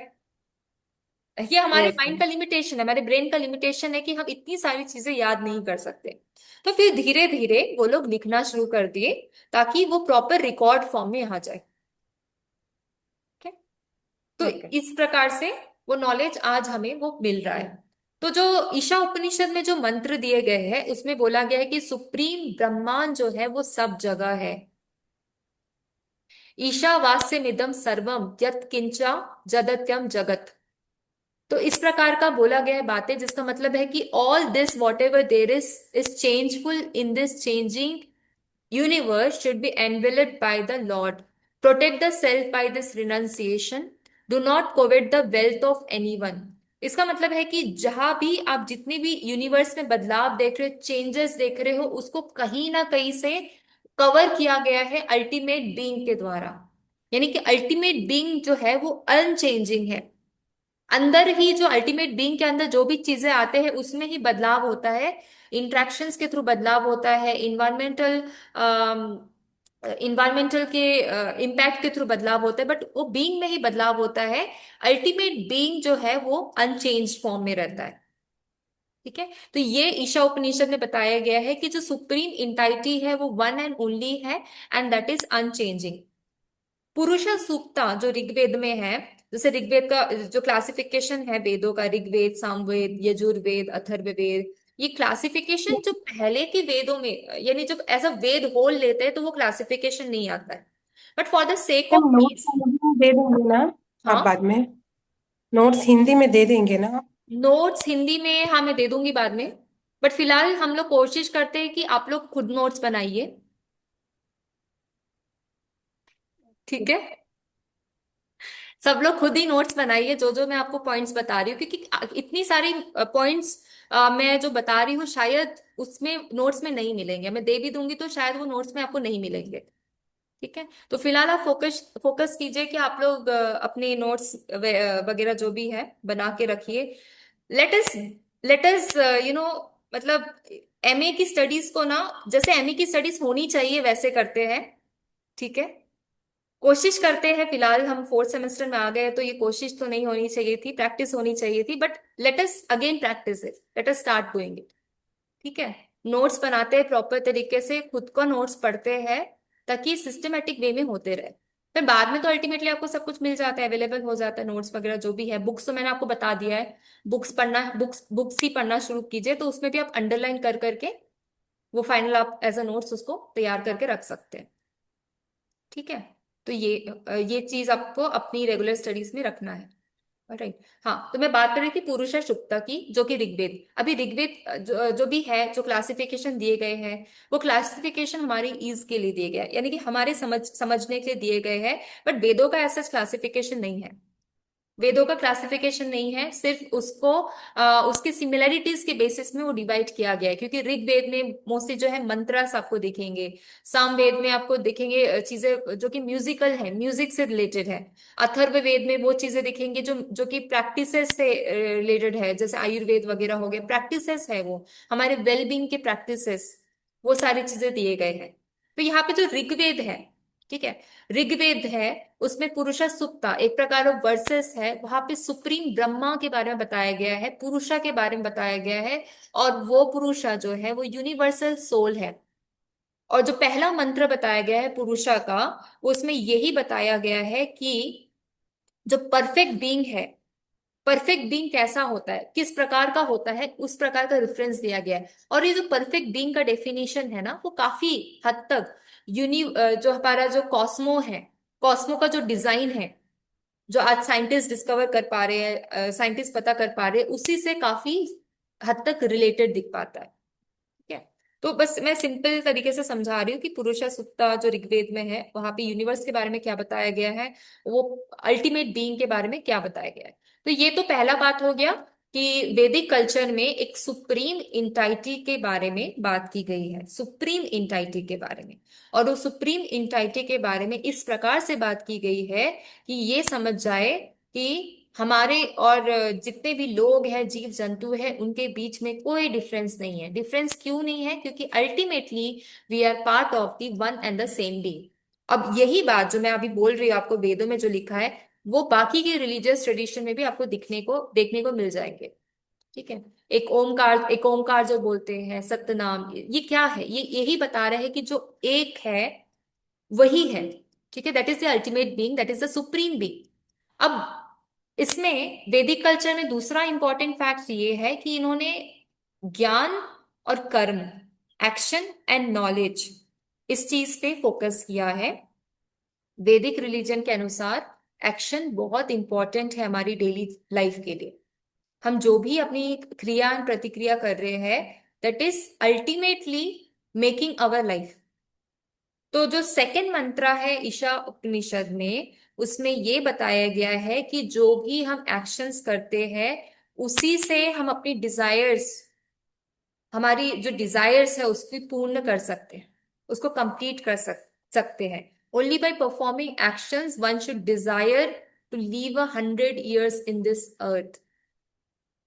ये हमारे Yes, माइंड का लिमिटेशन है, हमारे ब्रेन का लिमिटेशन है कि हम इतनी सारी चीजें याद नहीं कर सकते। तो फिर धीरे धीरे वो लोग लिखना शुरू कर दिए ताकि वो प्रॉपर रिकॉर्ड फॉर्म में आ जाए। ठीक है? तो ओके। इस प्रकार से वो नॉलेज आज हमें वो मिल रहा है। तो जो ईशा उपनिषद में जो मंत्र दिए गए हैं उसमें बोला गया है कि सुप्रीम ब्रह्मांड जो है वो सब जगह है। ईशावास्यमिदं सर्वम यत् किंचा जगत्यम जगत। तो इस प्रकार का बोला गया है बातें, जिसका मतलब है कि all this what ever there is changeful in this changing universe should be enveloped by the Lord. Protect the self by this renunciation. Do not covet the wealth of anyone. इसका मतलब है कि जहां भी आप जितने भी यूनिवर्स में बदलाव देख रहे हो, चेंजेस देख रहे हो, उसको कहीं ना कहीं से कवर किया गया है अल्टीमेट बीइंग के द्वारा। यानी कि अल्टीमेट बीइंग जो है वो अनचेंजिंग है। अंदर ही जो अल्टीमेट बीइंग के अंदर जो भी चीजें आते हैं उसमें ही बदलाव होता है। इंट्रैक्शंस के थ्रू बदलाव होता है, इन्वायरमेंटल के इम्पैक्ट के थ्रू बदलाव होता है, बट वो बीइंग में ही बदलाव होता है। अल्टीमेट बीइंग जो है वो अनचेंज फॉर्म में रहता है। ठीक है? तो ये ईशा उपनिषद में बताया गया है कि जो सुप्रीम इंटाइटी है वो वन एंड ओनली है, एंड दैट इज अनचेंजिंग। पुरुषा सूक्ता जो ऋग्वेद में है, जैसे ऋग्वेद का जो क्लासिफिकेशन है वेदों का, ऋग्वेद, सामवेद, यजुर्वेद, अथर्ववेद, ये क्लासिफिकेशन जो पहले के वेदों में, यानी जब ऐसा वेद होल लेते हैं तो वो क्लासिफिकेशन नहीं आता है, but for the sake ma'am of notes piece. Hindi में दे देंगे ना आप हाँ, बाद में? नोट्स हिंदी में दे देंगे ना आप? नोट्स हिंदी में हाँ मैं दे दूंगी बाद में, बट फिलहाल हम लोग कोशिश करते हैं कि आप लोग खुद नोट्स बनाइए। ठीक है? सब लोग खुद ही नोट्स बनाइए जो जो मैं आपको पॉइंट्स बता रही हूँ, क्योंकि इतनी सारी पॉइंट्स मैं जो बता रही हूँ शायद उसमें नोट्स में नहीं मिलेंगे। मैं दे भी दूंगी तो शायद वो नोट्स में आपको नहीं मिलेंगे। ठीक है? तो फिलहाल आप फोकस फोकस कीजिए कि आप लोग अपने नोट्स वगैरह जो भी है बना के रखिए। लेटस लेटस मतलब एमए की स्टडीज को ना, जैसे एमए की स्टडीज होनी चाहिए वैसे करते हैं। ठीक है? कोशिश करते हैं। फिलहाल हम फोर्थ सेमेस्टर में आ गए तो ये कोशिश तो नहीं होनी चाहिए थी, प्रैक्टिस होनी चाहिए थी, but let us again practice it, let us start doing it. ठीक है? नोट्स बनाते हैं प्रॉपर तरीके से, खुद को नोट्स पढ़ते हैं ताकि सिस्टमेटिक वे में होते रहे। फिर बाद में तो अल्टीमेटली आपको सब कुछ मिल जाता है, अवेलेबल हो जाता है नोट्स वगैरह जो भी है। बुक्स तो मैंने आपको बता दिया है, बुक्स पढ़ना, बुक्स बुक्स ही पढ़ना शुरू कीजिए, तो उसमें भी आप अंडरलाइन कर करके वो फाइनल आप एज अ नोट्स उसको तैयार करके रख सकते हैं। ठीक है? तो ये चीज आपको अपनी रेगुलर स्टडीज में रखना है। राइट? हाँ, तो मैं बात कर रही थी पुरुषा सुक्ता की, जो कि ऋग्वेद, अभी ऋग्वेद जो भी है, जो क्लासिफिकेशन दिए गए हैं वो क्लासिफिकेशन हमारी ईज के लिए दिए गए हैं, यानी कि हमारे समझने के लिए दिए गए हैं। बट वेदों का ऐसा क्लासिफिकेशन नहीं है। वेदों का क्लासिफिकेशन नहीं है, सिर्फ उसको उसके सिमिलैरिटीज के बेसिस में वो डिवाइड किया गया है। क्योंकि ऋग्वेद में मोस्टली जो है मंत्रास आपको दिखेंगे, सामवेद में आपको दिखेंगे चीजें जो कि म्यूजिकल है, म्यूजिक से रिलेटेड है। अथर्ववेद में वो चीजें दिखेंगे जो जो कि प्रैक्टिसेस से रिलेटेड है, जैसे आयुर्वेद वगैरह हो गए, प्रैक्टिसेस है वो हमारे वेलबींग के प्रैक्टिसेस, वो सारी चीजें दिए गए हैं। तो यहाँ पे जो ऋग्वेद है, ठीक है, ऋग्वेद है, उसमें पुरुषा सुप्ता एक प्रकार ऑफ वर्सेस है, वहां पे सुप्रीम ब्रह्मा के बारे में बताया गया है, पुरुषा के बारे में बताया गया है। और वो पुरुषा जो है वो यूनिवर्सल सोल है। और जो पहला मंत्र बताया गया है पुरुषा का, उसमें यही बताया गया है कि जो परफेक्ट बीइंग है, परफेक्ट बीइंग कैसा होता है, किस प्रकार का होता है, उस प्रकार का रेफरेंस दिया गया है। और ये जो परफेक्ट बीइंग का डेफिनेशन है ना, वो काफी हद तक जो हमारा जो कॉस्मो है, कॉस्मो का जो डिजाइन है, जो आज साइंटिस्ट डिस्कवर कर पा रहे हैं, साइंटिस्ट पता कर पा रहे हैं, उसी से काफी हद तक रिलेटेड दिख पाता है। ठीक है, तो बस मैं सिंपल तरीके से समझा रही हूँ कि पुरुषा सुक्ता जो ऋग्वेद में है, वहां पे यूनिवर्स के बारे में क्या बताया गया है, वो अल्टीमेट बीइंग के बारे में क्या बताया गया है। तो ये तो पहला बात हो गया कि वैदिक कल्चर में एक सुप्रीम इंटाइटी के बारे में बात की गई है, सुप्रीम इंटाइटी के बारे में। और वो सुप्रीम इंटाइटी के बारे में इस प्रकार से बात की गई है कि ये समझ जाए कि हमारे और जितने भी लोग हैं, जीव जंतु हैं, उनके बीच में कोई डिफरेंस नहीं है। डिफरेंस क्यों नहीं है? क्योंकि ultimately we are part of the one and the same being. अब यही बात जो मैं अभी बोल रही हूँ आपको, वेदों में जो लिखा है, वो बाकी के रिलीजियस ट्रेडिशन में भी आपको देखने को मिल जाएंगे। ठीक है, एक ओमकार जो बोलते हैं, सतनाम, ये क्या है? ये यही बता रहे हैं कि जो एक है वही है। ठीक है, that is the ultimate being, that is the supreme being. अब इसमें वैदिक कल्चर में दूसरा इंपॉर्टेंट फैक्ट ये है कि इन्होंने ज्ञान और कर्म, एक्शन एंड नॉलेज, इस चीज पे फोकस किया है। वैदिक रिलीजन के अनुसार एक्शन बहुत इंपॉर्टेंट है हमारी डेली लाइफ के लिए। हम जो भी अपनी क्रिया एंड प्रतिक्रिया कर रहे हैं, that is ultimately making our life. तो जो सेकंड मंत्रा है ईशा उपनिषद में, उसमें ये बताया गया है कि जो भी हम एक्शंस करते हैं, उसी से हम अपनी डिजायर्स, हमारी जो डिजायर्स है उसको पूर्ण कर सकते हैं, उसको कंप्लीट कर सकते हैं। Only by performing actions one should desire to live 100 years in this earth.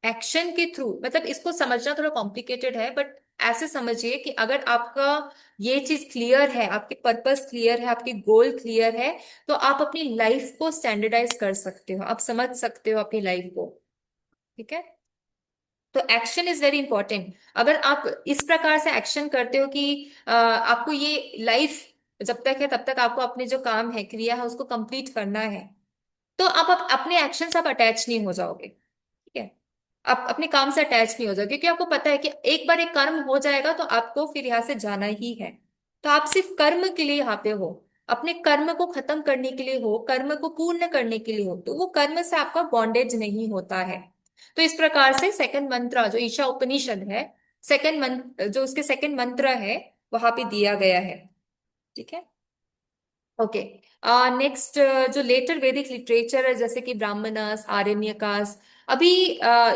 Action के थ्रू, मतलब इसको समझना थोड़ा कॉम्प्लिकेटेड है, बट ऐसे समझिए कि अगर आपका ये चीज क्लियर है, आपके पर्पस क्लियर है, आपके गोल क्लियर है, तो आप अपनी लाइफ को स्टैंडर्डाइज कर सकते हो, आप समझ सकते हो अपनी लाइफ को। ठीक है, तो एक्शन इज वेरी इंपॉर्टेंट। अगर आप इस प्रकार से एक्शन करते हो कि आपको ये लाइफ जब तक है तब तक आपको अपने जो काम है, क्रिया है, उसको कंप्लीट करना है, तो आप अपने एक्शन से आप अटैच नहीं हो जाओगे। ठीक है, आप अपने काम से अटैच नहीं हो जाओगे, क्योंकि आपको पता है कि एक बार एक कर्म हो जाएगा तो आपको फिर यहाँ से जाना ही है। तो आप सिर्फ कर्म के लिए यहाँ पे हो, अपने कर्म को खत्म करने के लिए हो, कर्म को पूर्ण करने के लिए हो, तो वो कर्म से आपका बॉन्डेज नहीं होता है। तो इस प्रकार से सेकंड मंत्र जो ईशा उपनिषद है, सेकंड मंत्र जो उसके सेकंड मंत्र है, वहां पे दिया गया है। ठीक है, ओके। नेक्स्ट, जो लेटर वैदिक लिटरेचर है, जैसे कि ब्राह्मणस, आरण्यकास, अभी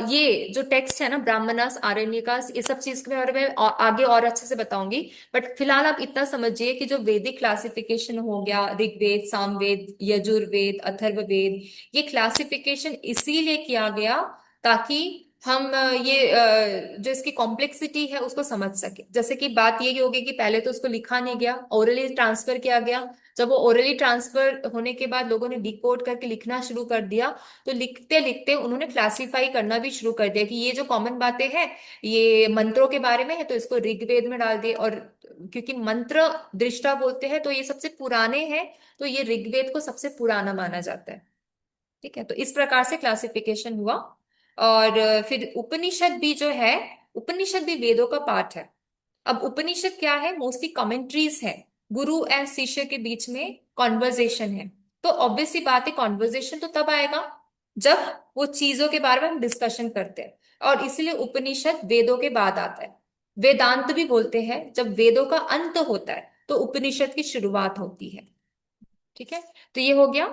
ये जो टेक्स्ट है ना, ब्राह्मणस, आरण्यकास, ये सब चीज के बारे में आगे और अच्छे से बताऊंगी। बट फिलहाल आप इतना समझिए कि जो वैदिक क्लासिफिकेशन हो गया, ऋग्वेद, सामवेद, यजुर्वेद, अथर्ववेद, ये क्लासिफिकेशन इसीलिए किया गया ताकि हम जो इसकी कॉम्प्लेक्सिटी है उसको समझ सके। जैसे कि बात ये होगी कि पहले तो उसको लिखा नहीं गया, ओरली ट्रांसफर किया गया। जब वो ओरली ट्रांसफर होने के बाद लोगों ने डिकोड करके लिखना शुरू कर दिया, तो लिखते लिखते उन्होंने क्लासिफाई करना भी शुरू कर दिया कि ये जो कॉमन बातें हैं ये मंत्रों के बारे में है, तो इसको ऋग्वेद में डाल दिए। और क्योंकि मंत्र दृष्टा बोलते हैं तो ये सबसे पुराने हैं, तो ये ऋग्वेद को सबसे पुराना माना जाता है। ठीक है, तो इस प्रकार से क्लासिफिकेशन हुआ। और फिर उपनिषद भी जो है, उपनिषद भी वेदों का पार्ट है। अब उपनिषद क्या है? मोस्टली कमेंट्रीज है, गुरु एंड शिष्य के बीच में कॉन्वर्जेशन है। तो ऑब्वियसली बात है, कॉन्वर्जेशन तो तब आएगा जब वो चीजों के बारे में हम डिस्कशन करते हैं, और इसीलिए उपनिषद वेदों के बाद आता है। वेदांत भी बोलते हैं, जब वेदों का अंत होता है तो उपनिषद की शुरुआत होती है। ठीक है, तो ये हो गया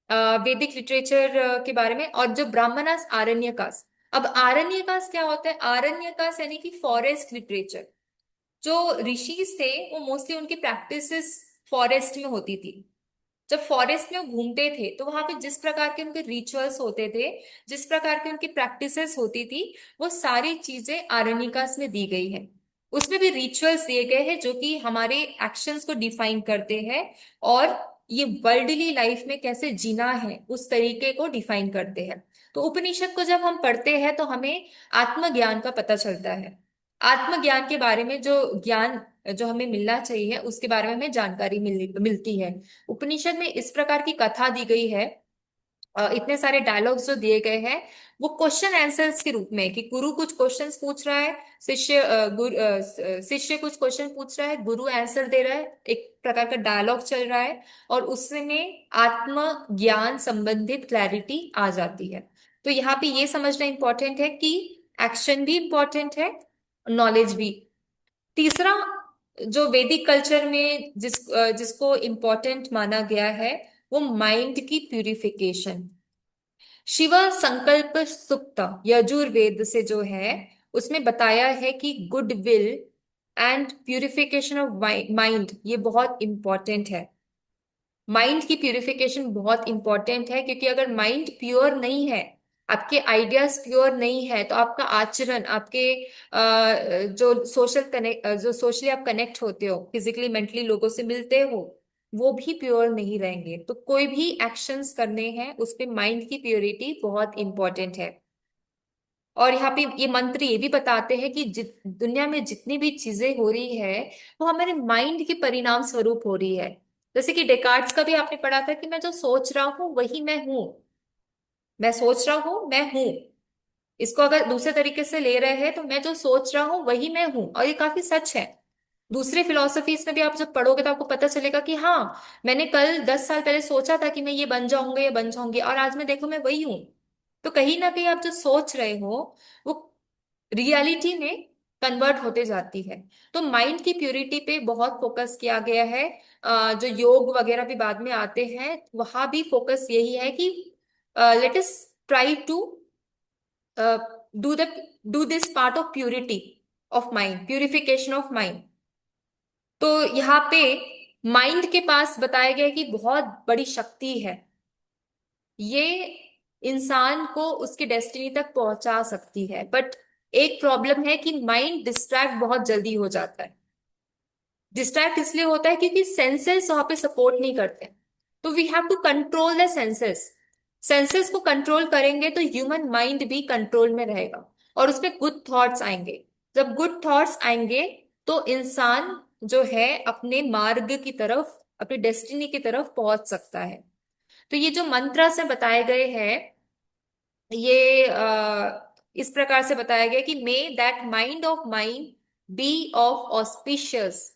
वैदिक लिटरेचर के बारे में। और जो ब्राह्मणास, आरण्यकास, अब आरण्यकास क्या होता है? आरण्यकास यानी कि फॉरेस्ट लिटरेचर। जो ऋषिज थे वो मोस्टली उनकी प्रैक्टिसेस फॉरेस्ट में होती थी। जब फॉरेस्ट में वो घूमते थे तो वहां पे जिस प्रकार के उनके रिचुअल्स होते थे, जिस प्रकार की उनकी प्रैक्टिसेस होती थी, वो सारी चीजें आरण्यकास में दी गई है। उसमें भी रिचुअल्स दिए गए हैं जो कि हमारे एक्शंस को डिफाइन करते हैं, और ये वर्ल्डली लाइफ में कैसे जीना है उस तरीके को डिफाइन करते हैं। तो उपनिषद को जब हम पढ़ते हैं तो हमें आत्मज्ञान का पता चलता है। आत्मज्ञान के बारे में जो ज्ञान जो हमें मिलना चाहिए उसके बारे में हमें जानकारी मिलती है। उपनिषद में इस प्रकार की कथा दी गई है, इतने सारे डायलॉग्स जो दिए गए हैं वो क्वेश्चन आंसर्स के रूप में, कि गुरु कुछ क्वेश्चंस पूछ रहा है, शिष्य कुछ क्वेश्चन पूछ रहा है, गुरु आंसर दे रहा है, एक प्रकार का डायलॉग चल रहा है, और उसमें आत्म ज्ञान संबंधित क्लैरिटी आ जाती है। तो यहाँ पे ये समझना इंपॉर्टेंट है कि एक्शन भी इंपॉर्टेंट है, नॉलेज भी। तीसरा, जो वैदिक कल्चर में जिसको इम्पोर्टेंट माना गया है, वो माइंड की प्यूरिफिकेशन। शिव संकल्प सुक्त यजुर्वेद से जो है उसमें बताया है कि good will and purification of mind ये बहुत इंपॉर्टेंट है। माइंड की प्यूरिफिकेशन बहुत इंपॉर्टेंट है, क्योंकि अगर माइंड प्योर नहीं है, आपके आइडियाज प्योर नहीं है, तो आपका आचरण, आपके जो सोशली आप कनेक्ट होते हो, फिजिकली मेंटली लोगों से मिलते हो, वो भी प्योर नहीं रहेंगे। तो कोई भी एक्शंस करने हैं उस पे माइंड की प्योरिटी बहुत इंपॉर्टेंट है। और यहाँ पे ये मंत्र ये भी बताते हैं कि दुनिया में जितनी भी चीजें हो रही है वो हमारे माइंड के परिणाम स्वरूप हो रही है। जैसे कि डेकार्ड्स का भी आपने पढ़ा था कि मैं जो सोच रहा हूं वही मैं हूं, मैं सोच रहा हूं मैं हूं। इसको अगर दूसरे तरीके से ले रहे हैं तो मैं जो सोच रहा हूं वही मैं हूं, और ये काफी सच है। दूसरे फिलोसफीज में भी आप जब पढ़ोगे तो आपको पता चलेगा कि हाँ, मैंने कल 10 साल पहले सोचा था कि मैं ये बन जाऊंगा, ये बन जाऊंगी, और आज मैं देखो मैं वही हूं। तो कहीं ना कहीं आप जो सोच रहे हो वो रियलिटी में कन्वर्ट होते जाती है। तो माइंड की प्यूरिटी पे बहुत फोकस किया गया है। जो योग वगैरह भी बाद में आते हैं वहां भी फोकस यही है कि let us try to do the do this part of purity of mind, purification of mind. तो यहाँ पे माइंड के पास बताया गया है कि बहुत बड़ी शक्ति है, ये इंसान को उसके डेस्टिनी तक पहुंचा सकती है। बट एक प्रॉब्लम है कि माइंड डिस्ट्रैक्ट बहुत जल्दी हो जाता है। डिस्ट्रैक्ट इसलिए होता है क्योंकि सेंसेस वहां पे सपोर्ट नहीं करते। तो we have to control the senses. Senses को कंट्रोल करेंगे तो ह्यूमन माइंड भी कंट्रोल में रहेगा, और उसमें गुड थॉट्स आएंगे। जब गुड थॉट्स आएंगे तो इंसान जो है अपने मार्ग की तरफ, अपनी डेस्टिनी की तरफ पहुंच सकता है। तो ये जो मंत्र से बताए गए हैं, ये इस प्रकार से बताया गया कि may that mind of mind be of auspicious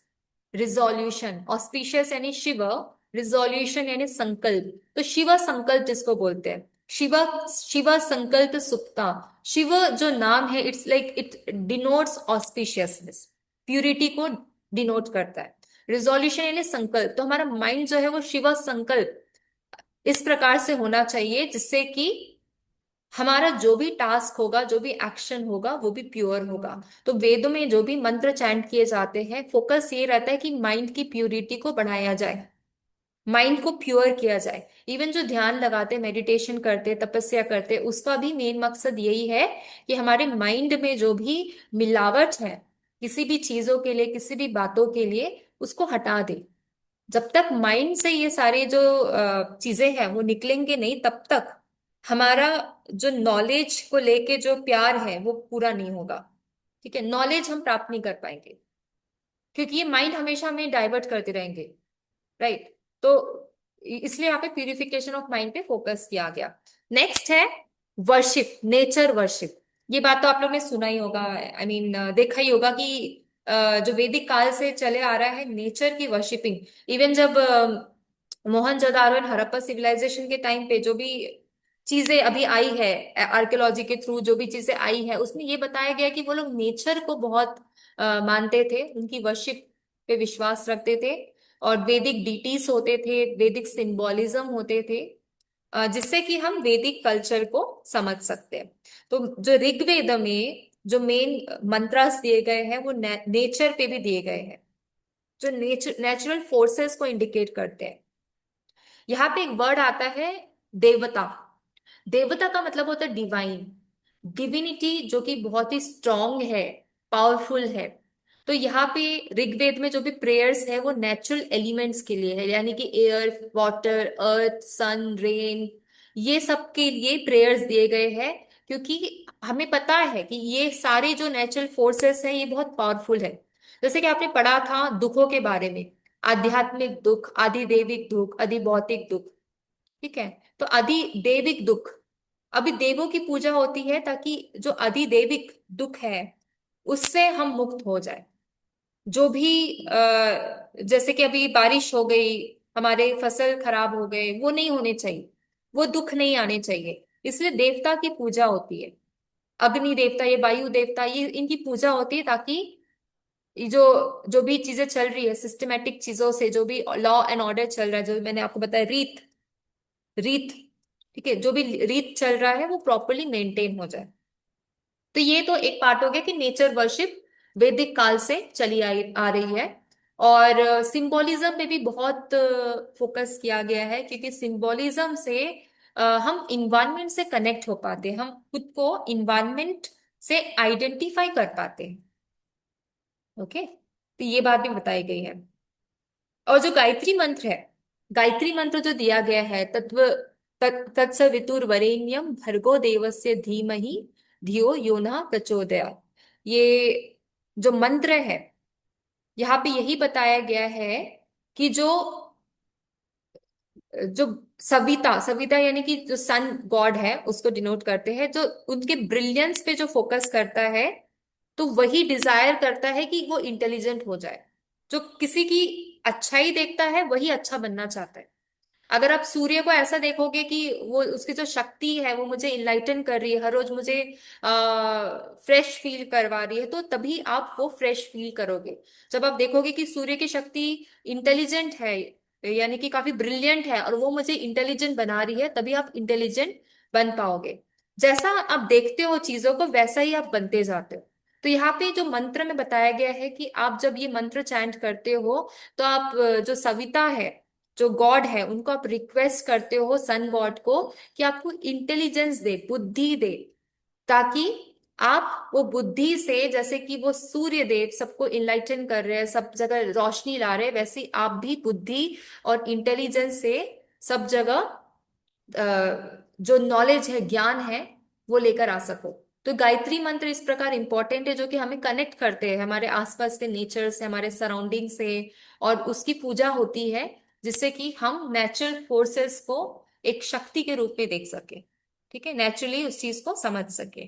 resolution. Auspicious यानी शिव, रिजोल्यूशन यानी संकल्प। तो शिव संकल्प जिसको बोलते हैं, शिव शिव संकल्प सुक्ता। शिव जो नाम है, it's like it denotes auspiciousness, purity को डिनोट करता है। रिजोल्यूशन यानी संकल्प। तो हमारा माइंड जो है वो शिव संकल्प इस प्रकार से होना चाहिए जिससे कि हमारा जो भी टास्क होगा, जो भी एक्शन होगा, वो भी प्योर होगा। तो वेदों में जो भी मंत्र चैंट किए जाते हैं, फोकस ये रहता है कि माइंड की प्योरिटी को बढ़ाया जाए, माइंड को प्योर किया जाए। इवन जो ध्यान लगाते, मेडिटेशन करते, तपस्या करते, उसका भी मेन मकसद यही है कि हमारे माइंड में जो भी मिलावट है किसी भी चीजों के लिए, किसी भी बातों के लिए, उसको हटा दे। जब तक माइंड से ये सारे जो चीजें हैं वो निकलेंगे नहीं, तब तक हमारा जो नॉलेज को लेके जो प्यार है वो पूरा नहीं होगा। ठीक है, नॉलेज हम प्राप्त नहीं कर पाएंगे क्योंकि ये माइंड हमेशा हमें डाइवर्ट करते रहेंगे। राइट। तो इसलिए यहाँ पे प्यूरिफिकेशन ऑफ माइंड पे फोकस किया गया। नेक्स्ट है वर्शिप, नेचर वर्शिप। ये बात तो आप लोग ने सुना ही होगा, आई मीन देखा ही होगा कि जो वैदिक काल से चले आ रहा है नेचर की वर्शिपिंग। इवन जब मोहनजोदारो एंड हड़प्पा सिविलाइजेशन के टाइम पे जो भी चीजें अभी आई है, आर्कियोलॉजी के थ्रू जो भी चीजें आई है, उसमें ये बताया गया कि वो लोग नेचर को बहुत मानते थे, उनकी वर्शिप पे विश्वास रखते थे, और वैदिक डीटीज होते थे, वैदिक सिंबोलिज्म होते थे, जिससे कि हम वैदिक कल्चर को समझ सकते हैं। तो जो ऋग्वेद में जो मेन मंत्रास दिए गए हैं वो नेचर पे भी दिए गए हैं, जो नेचुरल फोर्सेस को इंडिकेट करते हैं। यहाँ पे एक वर्ड आता है देवता। देवता का मतलब होता है डिवाइन, डिविनिटी, जो कि बहुत ही स्ट्रांग है, पावरफुल है। तो यहाँ पे ऋग्वेद में जो भी प्रेयर्स है वो नेचुरल एलिमेंट्स के लिए है, यानी कि एयर, वाटर, अर्थ, सन, रेन, ये सब के लिए प्रेयर्स दिए गए हैं। क्योंकि हमें पता है कि ये सारे जो नेचुरल फोर्सेस हैं ये बहुत पावरफुल है। जैसे कि आपने पढ़ा था दुखों के बारे में, आध्यात्मिक दुख, आधिदैविक दुख, अधिभौतिक दुख। ठीक है। तो अधिदेविक दुख, अभी देवों की पूजा होती है ताकि जो अधिदेविक दुख है उससे हम मुक्त हो जाए। जो भी जैसे कि अभी बारिश हो गई, हमारे फसल खराब हो गए, वो नहीं होने चाहिए, वो दुख नहीं आने चाहिए, इसलिए देवता की पूजा होती है। अग्नि देवता, ये वायु देवता, ये इनकी पूजा होती है ताकि ये जो जो भी चीजें चल रही है सिस्टमेटिक चीजों से, जो भी लॉ एंड ऑर्डर चल रहा है, जो मैंने आपको बताया रीत रीत, ठीक है, जो भी रीत चल रहा है वो प्रॉपरली मेंटेन हो जाए। तो ये तो एक पार्ट हो गया कि नेचर वर्शिप वैदिक काल से चली आ रही है। और सिंबोलिज्म पे भी बहुत फोकस किया गया है, क्योंकि सिंबोलिज्म से हम इन्वायरमेंट से कनेक्ट हो पाते हैं, हम खुद को इन्वायरमेंट से आइडेंटिफाई कर पाते हैं। ओके, तो ये बात भी बताई गई है। और जो गायत्री मंत्र है, गायत्री मंत्र जो दिया गया है, तत्सवितुर्वरेण्यम भर्गो देवस्य धीमहि धियो यो न प्रचोदयात्, ये जो मंत्र है यहाँ पे यही बताया गया है कि जो जो सविता, सविता यानी कि जो सन गॉड है उसको डिनोट करते हैं, जो उनके ब्रिलियंस पे जो फोकस करता है, तो वही डिजायर करता है कि वो इंटेलिजेंट हो जाए। जो किसी की अच्छाई देखता है वही अच्छा बनना चाहता है। अगर आप सूर्य को ऐसा देखोगे कि वो उसकी जो शक्ति है वो मुझे इनलाइटन कर रही है, हर रोज मुझे फ्रेश फील करवा रही है, तो तभी आप वो फ्रेश फील करोगे। जब आप देखोगे कि सूर्य की शक्ति इंटेलिजेंट है, यानी कि काफी ब्रिलियंट है, और वो मुझे इंटेलिजेंट बना रही है, तभी आप इंटेलिजेंट बन पाओगे। जैसा आप देखते हो चीजों को वैसा ही आप बनते जाते हो। तो यहाँ पे जो मंत्र में बताया गया है कि आप जब ये मंत्र चैंट करते हो, तो आप जो सविता है, जो गॉड है, उनको आप रिक्वेस्ट करते हो सन गॉड को कि आपको इंटेलिजेंस दे, बुद्धि दे, ताकि आप वो बुद्धि से, जैसे कि वो सूर्य देव सबको इनलाइटन कर रहे हैं, सब जगह रोशनी ला रहे हैं, वैसे ही आप भी बुद्धि और इंटेलिजेंस से सब जगह जो नॉलेज है, ज्ञान है, वो लेकर आ सको। तो गायत्री मंत्र इस प्रकार इंपॉर्टेंट है, जो कि हमें कनेक्ट करते हैं हमारे आसपास के नेचर से, हमारे सराउंडिंग से, और उसकी पूजा होती है जिससे कि हम नेचुरल फोर्सेस को एक शक्ति के रूप में देख सके, ठीक है, नेचुरली उस चीज को समझ सके।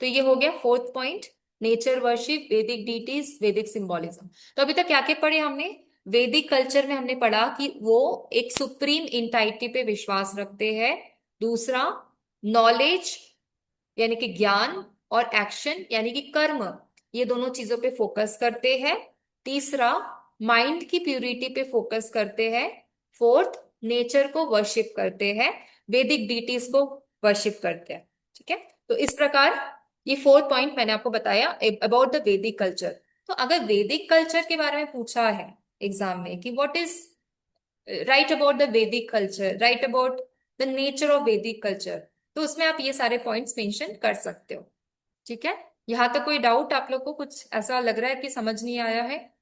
तो ये हो गया फोर्थ पॉइंट, नेचर वर्शिप, वैदिक डीटीज, वैदिक सिंबोलिज्म। तो अभी तक क्या क्या पढ़े हमने? वैदिक कल्चर में हमने पढ़ा कि वो एक सुप्रीम इंटाइटी पे विश्वास रखते हैं। दूसरा, नॉलेज यानी कि ज्ञान, और एक्शन यानी कि कर्म, ये दोनों चीजों पे फोकस करते हैं। तीसरा, माइंड की प्यूरिटी पे फोकस करते हैं। फोर्थ, नेचर को वर्शिप करते हैं, वैदिक डीटीज को वर्शिप करते हैं। ठीक है, तो इस प्रकार ये फोर्थ पॉइंट मैंने आपको बताया अबाउट द वैदिक कल्चर। तो अगर वैदिक कल्चर के बारे में पूछा है एग्जाम में कि what is right about the Vedic culture, right about the nature of Vedic culture, तो उसमें आप ये सारे पॉइंट्स मेंशन कर सकते हो। ठीक है, यहां तक कोई डाउट आप लोग को, कुछ ऐसा लग रहा है कि समझ नहीं आया है?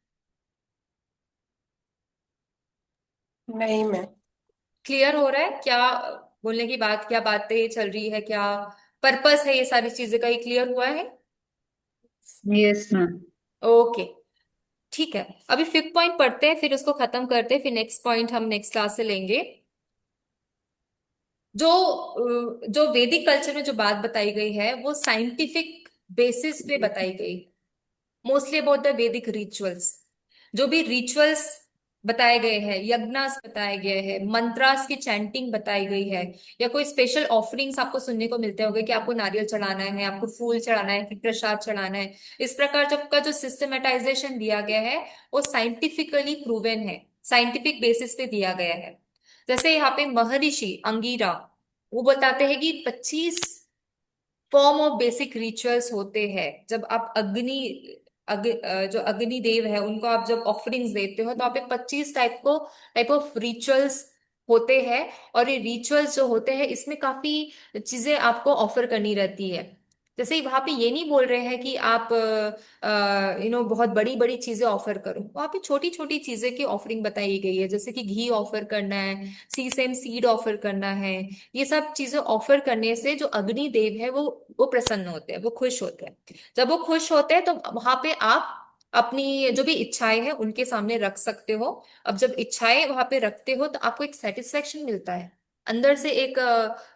नहीं मैम। क्लियर हो रहा है क्या बोलने की बात, क्या बातें चल रही है, क्या पर्पस है ये सारी चीजें का, ये क्लियर हुआ है? Yes ma'am. ओके, ठीक है। अभी फिफ्थ पॉइंट पढ़ते हैं, फिर उसको खत्म करते हैं, फिर नेक्स्ट पॉइंट हम नेक्स्ट क्लास से लेंगे। जो वैदिक कल्चर में जो बात बताई गई है वो साइंटिफिक बेसिस पे बताई गई, मोस्टली अबाउट द वैदिक रिचुअल्स। जो भी रिचुअल्स बताए गए हैं, यज्ञास बताए गए हैं, मंत्रास की चैंटिंग बताई गई है, या कोई स्पेशल ऑफरिंग्स आपको सुनने को मिलते होंगे कि आपको नारियल चढ़ाना है, आपको फूल चढ़ाना है, कि प्रसाद चढ़ाना है, इस प्रकार जब का जो सिस्टमेटाइजेशन दिया गया है वो साइंटिफिकली प्रूवन है, साइंटिफिक बेसिस पे दिया गया है। जैसे यहाँ पे महर्षि अंगीरा वो बताते हैं कि 25 फॉर्म ऑफ बेसिक रिचुअल्स होते हैं। जब आप जो अग्नि देव है उनको आप जब ऑफरिंग्स देते हो, तो आप 25 टाइप ऑफ रिचुअल्स होते हैं। और ये रिचुअल्स जो होते हैं इसमें काफी चीजें आपको ऑफर करनी रहती है। जैसे वहां पे ये नहीं बोल रहे हैं कि आप बहुत बड़ी बड़ी चीजें ऑफर करो, वहां पे छोटी छोटी चीजें की ऑफरिंग बताई गई है, जैसे कि घी ऑफर करना है, सीसेम सीड ऑफर करना है। ये सब चीजें ऑफर करने से जो अग्नि देव है वो प्रसन्न होते हैं, वो खुश होते हैं। जब वो खुश होते हैं तो वहां पे आप अपनी जो भी इच्छाएं हैं उनके सामने रख सकते हो। अब जब इच्छाएं वहां पे रखते हो तो आपको एक सेटिस्फेक्शन मिलता है, अंदर से एक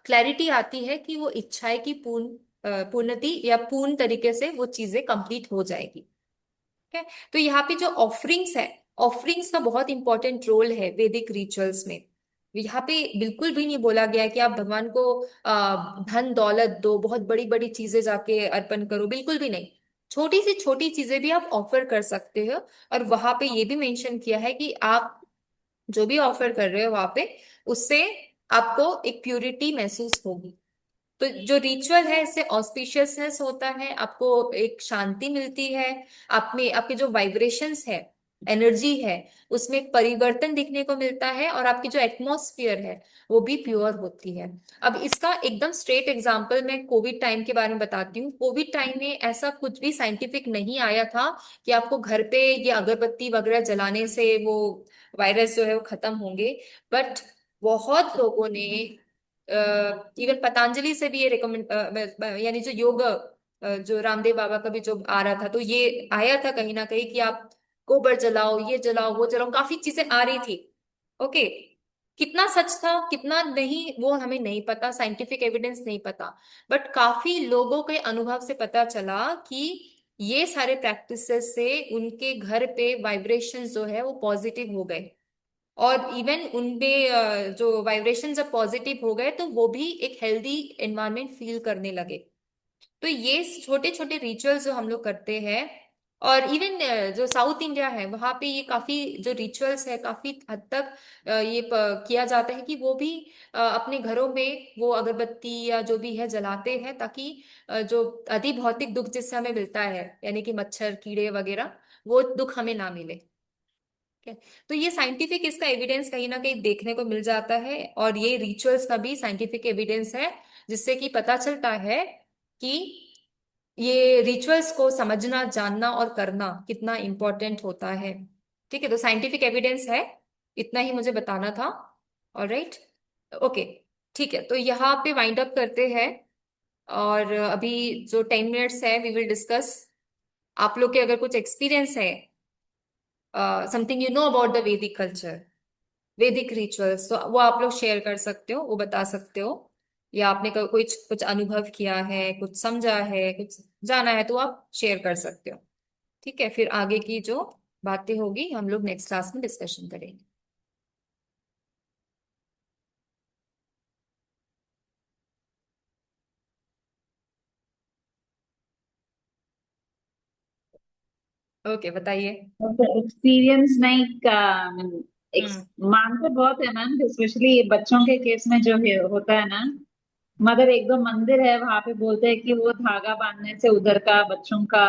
क्लैरिटी आती है कि वो इच्छाएं की पूर्णति या पूर्ण तरीके से वो चीजें कंप्लीट हो जाएगी। ठीक है। तो यहाँ पे जो ऑफरिंग्स है, ऑफरिंग्स का बहुत इंपॉर्टेंट रोल है वैदिक रिचुअल्स में। यहाँ पे बिल्कुल भी नहीं बोला गया है कि आप भगवान को धन दौलत दो, बहुत बड़ी बड़ी चीजें जाके अर्पण करो, बिल्कुल भी नहीं। छोटी सी छोटी चीजें भी आप ऑफर कर सकते हो। और वहां पे ये भी मेंशन किया है कि आप जो भी ऑफर कर रहे हो वहां पे, उससे आपको एक प्यूरिटी महसूस होगी। तो जो रिचुअल है इससे ऑस्पिशियसनेस होता है, आपको एक शांति मिलती है, आप में आपके जो वाइब्रेशंस है, एनर्जी है, उसमें एक परिवर्तन दिखने को मिलता है, और आपकी जो एटमॉस्फेयर है वो भी प्योर होती है। अब इसका एकदम स्ट्रेट एग्जांपल मैं कोविड टाइम के बारे में बताती हूँ। कोविड टाइम में ऐसा कुछ भी साइंटिफिक नहीं आया था कि आपको घर पे ये अगरबत्ती वगैरह जलाने से वो वायरस जो है वो खत्म होंगे। बट बहुत लोगों ने, इवन पतंजलि से भी ये रिकमेंड, यानी जो योग, जो रामदेव बाबा का भी जो आ रहा था, तो ये आया था कहीं ना कहीं कि आप गोबर जलाओ, ये जलाओ, वो जलाओ, काफी चीजें आ रही थी। ओके। कितना सच था कितना नहीं वो हमें नहीं पता, साइंटिफिक एविडेंस नहीं पता। बट काफी लोगों के अनुभव से पता चला कि ये सारे प्रैक्टिसेस से उनके घर पे वाइब्रेशन जो है वो पॉजिटिव हो गए। और इवन उनपे जो वाइब्रेशन जब पॉजिटिव हो गए तो वो भी एक हेल्दी एनवायरनमेंट फील करने लगे। तो ये छोटे छोटे रिचुअल्स जो हम लोग करते हैं, और इवन जो साउथ इंडिया है वहां पे ये काफी जो रिचुअल्स है काफी हद तक किया जाता है कि वो भी अपने घरों में वो अगरबत्ती या जो भी है जलाते हैं, ताकि जो अति भौतिक दुख जिससे हमें मिलता है, यानी कि मच्छर कीड़े वगैरह, वो दुख हमें ना मिले। ठीक है। तो ये साइंटिफिक इसका एविडेंस कहीं ना कहीं देखने को मिल जाता है, और ये रिचुअल्स का भी साइंटिफिक एविडेंस है, जिससे कि पता चलता है कि ये रिचुअल्स को समझना, जानना और करना कितना इंपॉर्टेंट होता है। ठीक है। तो साइंटिफिक एविडेंस है, इतना ही मुझे बताना था। ऑलराइट। ओके। ठीक है। तो यहाँ पे वाइंड अप करते हैं। और अभी जो 10 मिनट्स है वी विल डिस्कस, आप लोग के अगर कुछ एक्सपीरियंस है, something you know about the Vedic culture, वैदिक रिचुअल्स, तो वो आप लोग शेयर कर सकते हो, वो बता सकते हो। या आपने कुछ कुछ अनुभव किया है, कुछ समझा है, कुछ जाना है, तो आप शेयर कर सकते हो। ठीक है। फिर आगे की जो बातें होगी हम लोग नेक्स्ट क्लास में डिस्कशन करेंगे। ओके, बताइए। एक्सपीरियंस नहीं का हम्म। मानते बहुत है मैम, स्पेशली बच्चों के केस में जो होता है ना, मगर एक दो मंदिर है वहां पे बोलते हैं कि वो धागा बांधने से उधर का बच्चों का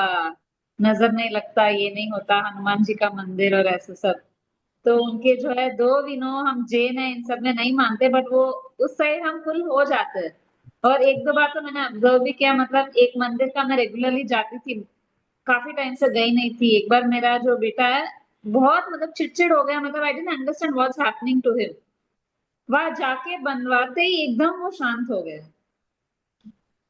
नजर नहीं लगता, ये नहीं होता, हनुमान जी का मंदिर और ऐसे सब। तो उनके जो है दो भी नो, हम जैन है इन सब में नहीं मानते, बट वो उस साइड हम फुल हो जाते हैं। और एक दो बार तो मैंने ऑब्जर्व भी किया, मतलब एक मंदिर का मैं रेगुलरली जाती थी, काफी टाइम से गई नहीं थी। एक बार मेरा जो बेटा है बहुत मतलब चिड़चिड़ हो गया, मतलब I didn't understand what's happening to him, वहां जाके बनवाते ही एकदम वो शांत हो गए।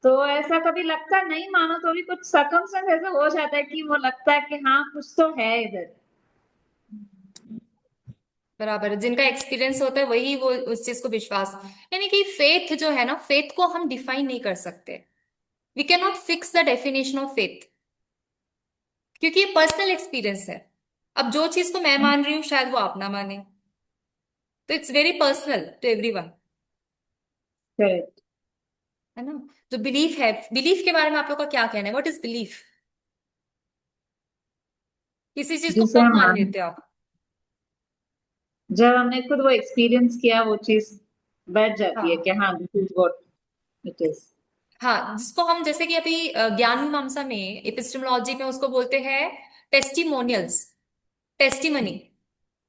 तो ऐसा कभी लगता है, नहीं मानो तो भी कुछ सर्कमस्टेंस ऐसा हो जाता है कि वो लगता है कि हाँ कुछ तो है इधर। बराबर है, जिनका एक्सपीरियंस होता है वही वो उस चीज को विश्वास, यानी कि फेथ जो है ना, फेथ को हम डिफाइन नहीं कर सकते। We can not fix the definition of faith, क्योंकि ये पर्सनल एक्सपीरियंस है। अब जो चीज को मैं मान रही हूँ शायद वो आप ना माने, तो it's very personal to everyone. Correct. है ना। जो बिलीफ है, बिलीफ के बारे में आप लोग का क्या कहना है? What is belief? किसी चीज को जिसे कब हम मान मान, लेते हो आप? जब हमने खुद वो एक्सपीरियंस किया वो चीज बैठ जाती है कि हाँ। हाँ this is what it is. हाँ, जिसको हम जैसे कि अभी ज्ञान मीमांसा में, एपिस्टेमोलॉजी में उसको बोलते हैं टेस्टिमोनियल्स, टेस्टिमनी।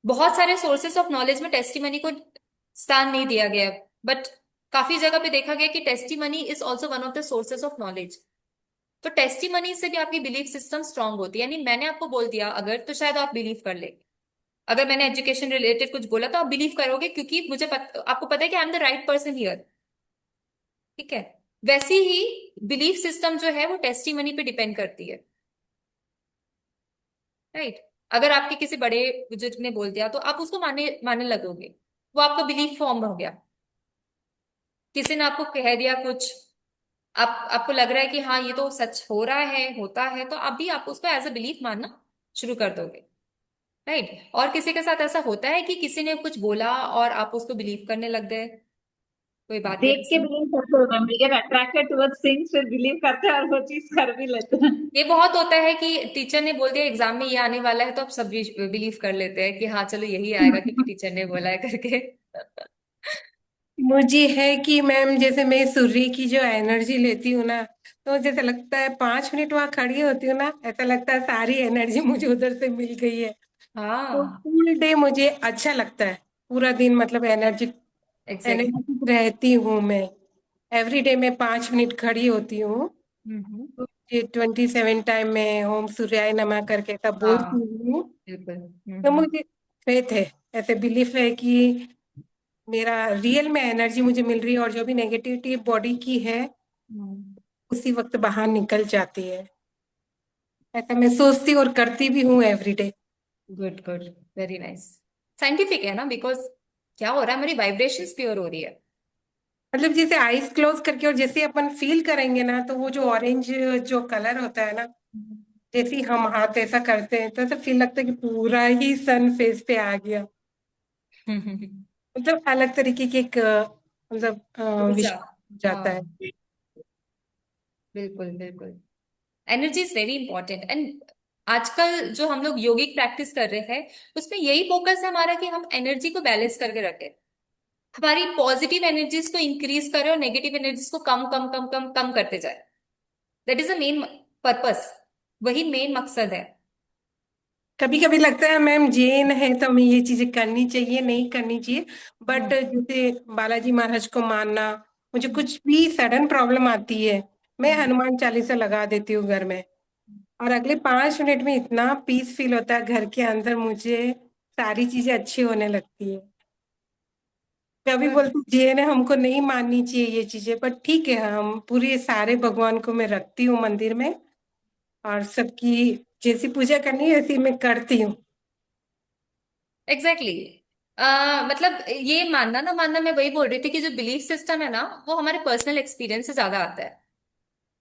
बहुत सारे सोर्सेस ऑफ नॉलेज में टेस्टिमनी को स्थान नहीं दिया गया, बट काफी जगह पे देखा गया कि testimony is also one of the sources of knowledge. तो टेस्टिमनी से भी आपकी बिलीफ सिस्टम स्ट्रांग होती है, यानी मैंने आपको बोल दिया अगर, तो शायद आप बिलीव कर ले। अगर मैंने एजुकेशन रिलेटेड कुछ बोला तो आप बिलीव करोगे, क्योंकि आपको पता है कि I am the right person here. ठीक है। वैसी ही बिलीफ सिस्टम जो है वो टेस्टिमनी पे डिपेंड करती है। राइट। अगर आपके किसी बड़े बुजुर्ग ने बोल दिया तो आप उसको मानने मानने लगोगे, वो आपका बिलीफ फॉर्म हो गया। किसी ने आपको कह दिया कुछ, आपको लग रहा है कि हाँ ये तो सच हो रहा है, होता है, तो अभी आप उसको एज अ बिलीफ मानना शुरू कर दोगे, राइट। और किसी के साथ ऐसा होता है कि किसी ने कुछ बोला और आप उसको बिलीव करने लग गए, कोई बात देख वगैरह के सुन। बिलीव करते हो, we get attracted towards things, फिर बिलीव करते हैं और वो चीज कर भी लेते हैं। ये बहुत होता है कि टीचर ने बोल दिया एग्जाम में ये आने वाला है, तो आप सब बिलीव कर लेते हैं कि हाँ चलो यही आएगा क्योंकि टीचर ने बोला है करके। मुझे है कि मैम जैसे मैं सूर्य की जो एनर्जी लेती हूँ ना, तो जैसे लगता है 5 मिनट वहां खड़ी होती हूँ ना, ऐसा लगता है सारी एनर्जी मुझे उधर से मिल गई है। तो हाँ, फुल डे मुझे अच्छा लगता है, पूरा दिन मतलब एग्जैक्टली। एनर्जेटिक रहती हूँ मैं। एवरी डे मैं 5 मिनट खड़ी होती हूँ। हम्म। तो ये 27 टाइम में ओम सूर्याय नमः करके तब बोलती हाँ, हूँ। बिल्कुल। तो मुझे फेथ है, ऐसे बिलीफ है कि मेरा रियल में एनर्जी मुझे मिल रही है, और जो भी नेगेटिविटी बॉडी की है उसी वक्त बाहर निकल जाती है। ऐसा मैं सोचती और करती भी हूँ everyday. Good good, very nice. Scientific है ना, बिकॉज क्या हो रहा है, हमारी वाइब्रेशंस प्योर हो रही है। मतलब जैसे आईज क्लोज करके और जैसे अपन फील करेंगे ना, तो वो जो ऑरेंज जो कलर होता है ना, जैसे ही हम हाथ ऐसा करते हैं तो ऐसा फील लगता है कि पूरा ही सन फेस पे आ गया। मतलब अलग तरीके की एक मतलब ऊर्जा। विश्वास जाता हाँ, है। बिल्कुल बिल्कुल। Energy is very important, and आजकल जो हम लोग योगिक प्रैक्टिस कर रहे हैं उसमें यही फोकस है हमारा कि हम एनर्जी को बैलेंस करके रखें, हमारी पॉजिटिव एनर्जीज को इंक्रीज करें और नेगेटिव एनर्जीज को कम कम कम कम कम करते जाए। That is the main purpose, वही मेन मकसद है। कभी कभी लगता है मैम जैन है तो हमें ये चीजें करनी चाहिए, नहीं करनी चाहिए। बट हम्म। जैसे बालाजी महाराज को मानना, मुझे कुछ भी सडन प्रॉब्लम आती है, मैं हनुमान चालीसा लगा देती हूँ घर में, और अगले 5 मिनट में इतना पीस फील होता है घर के अंदर, मुझे सारी चीजें अच्छी होने लगती है। कभी गुड। बोलती जैन है हमको नहीं माननी चाहिए ये चीजें, बट ठीक है, हम पूरे सारे भगवान को मैं रखती हूँ मंदिर में, और सबकी जैसी पूजा करनी है वैसी मैं करती हूँ। एग्जैक्टली, मतलब ये मानना ना मानना, मैं वही बोल रही थी कि जो बिलीफ सिस्टम है ना वो हमारे पर्सनल एक्सपीरियंस से ज्यादा आता है,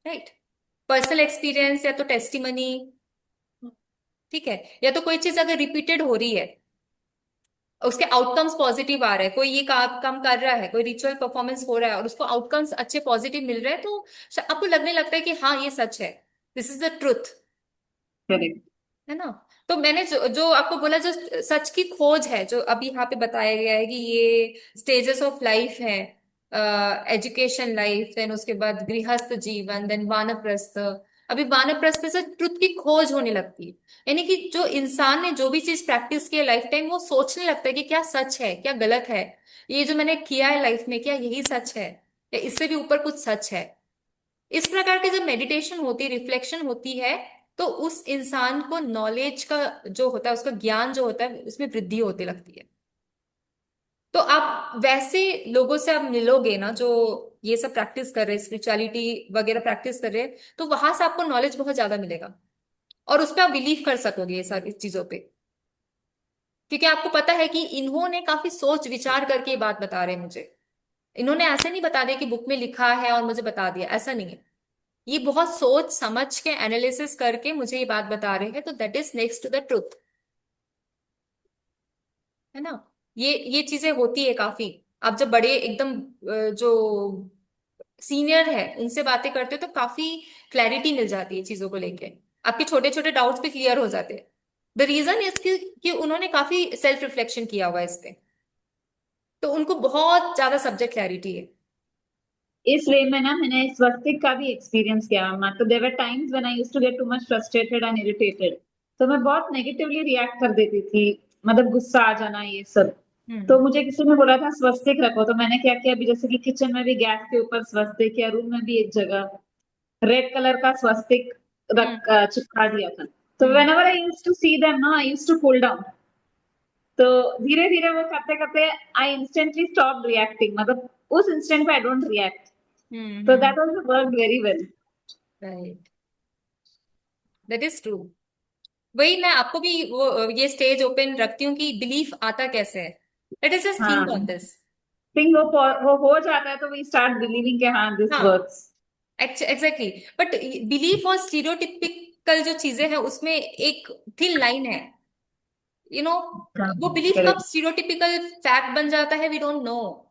राइट। पर्सनल एक्सपीरियंस या तो टेस्टिमनी, ठीक है, या तो कोई चीज अगर रिपीटेड हो रही है, उसके आउटकम्स पॉजिटिव आ रहे हैं, कोई ये काम कर रहा है, कोई रिचुअल परफॉर्मेंस हो रहा है और उसको आउटकम्स अच्छे पॉजिटिव मिल रहे हैं, तो आपको लगने लगता है कि हाँ ये सच है, this is the truth, correct. है ना। तो मैंने जो आपको बोला, जो सच की खोज है, जो अभी यहाँ पे बताया गया है कि ये स्टेजेस ऑफ लाइफ है, एजुकेशन लाइफ, देन उसके बाद गृहस्थ जीवन, देन वानप्रस्थ, अभी वानप्रस्थ से ट्रुथ की खोज होने लगती है। यानी कि जो इंसान ने जो भी चीज प्रैक्टिस की है लाइफ टाइम, वो सोचने लगता है कि क्या सच है क्या गलत है, ये जो मैंने किया है लाइफ में क्या यही सच है या इससे भी ऊपर कुछ सच है। इस प्रकार की जब मेडिटेशन होती है, रिफ्लेक्शन होती है, तो उस इंसान को नॉलेज का जो होता है, उसका ज्ञान जो होता है उसमें वृद्धि होती लगती है। तो आप वैसे लोगों से आप मिलोगे ना जो ये सब प्रैक्टिस कर रहे हैं, स्पिरिचुअलिटी वगैरह प्रैक्टिस कर रहे हैं, तो वहां से आपको नॉलेज बहुत ज्यादा मिलेगा और उस पर आप बिलीव कर सकोगे ये सारी चीजों पे, क्योंकि आपको पता है कि इन्होंने काफी सोच विचार करके ये बात बता रहे हैं मुझे। इन्होंने ऐसे नहीं बता दिया कि बुक में लिखा है और मुझे बता दिया, ऐसा नहीं है। ये बहुत सोच समझ के एनालिसिस करके मुझे ये बात बता रहे हैं, तो that is next to the truth, है ना। ये चीजें होती है काफी। आप जब बड़े एकदम जो सीनियर है उनसे बातें करते हो तो काफी क्लैरिटी मिल जाती है चीजों को लेके, आपके छोटे छोटे डाउट्स भी क्लियर हो जाते हैं। द रीजन इज कि उन्होंने काफी सेल्फ रिफ्लेक्शन किया हुआ है इस पे, तो उनको बहुत ज्यादा सब्जेक्ट क्लैरिटी है। इस वे में ना मैंने स्वस्तिक का भी एक्सपीरियंस किया। मतलब there were times when I used to get too much frustrated and irritated, तो मैं बहुत नेगेटिवली रिएक्ट कर देती थी, मतलब गुस्सा आ जाना ये सब। तो हम्म। मुझे किसी ने बोला था स्वस्तिक रखो, तो मैंने क्या किया, अभी जैसे कि किचन में भी गैस के ऊपर स्वस्तिक, या रूम में भी एक जगह रेड कलर का स्वस्तिक हम्म। चिपका दिया था। तो हम्म। whenever I used to see them ना, I used to cool down। तो धीरे धीरे वो करते करते आई इंस्टेंटली स्टॉप रिएक्टिंग, मतलब उस इंस्टेंट पे आई डोंट रिएक्ट। तो hmm. That also worked very well. Right, that is true. वही मैं आपको भी वो ये स्टेज ओपन रखती हूँ कि बिलीफ आता कैसे है, late us just think on हाँ, दिस। थिंक वो हो जाता है तो वी स्टार्ट बिलीविंग कि हाँ दिस हाँ वर्क्स। एग्जैक्टली। बट बिलीफ और स्टीरियोटिपिकल जो चीजें हैं उसमें एक थिन लाइन है, यू नो। वो बिलीफ कब करेक्ट। स्टीरियोटिपिकल फैक्ट बन जाता है, we don't know.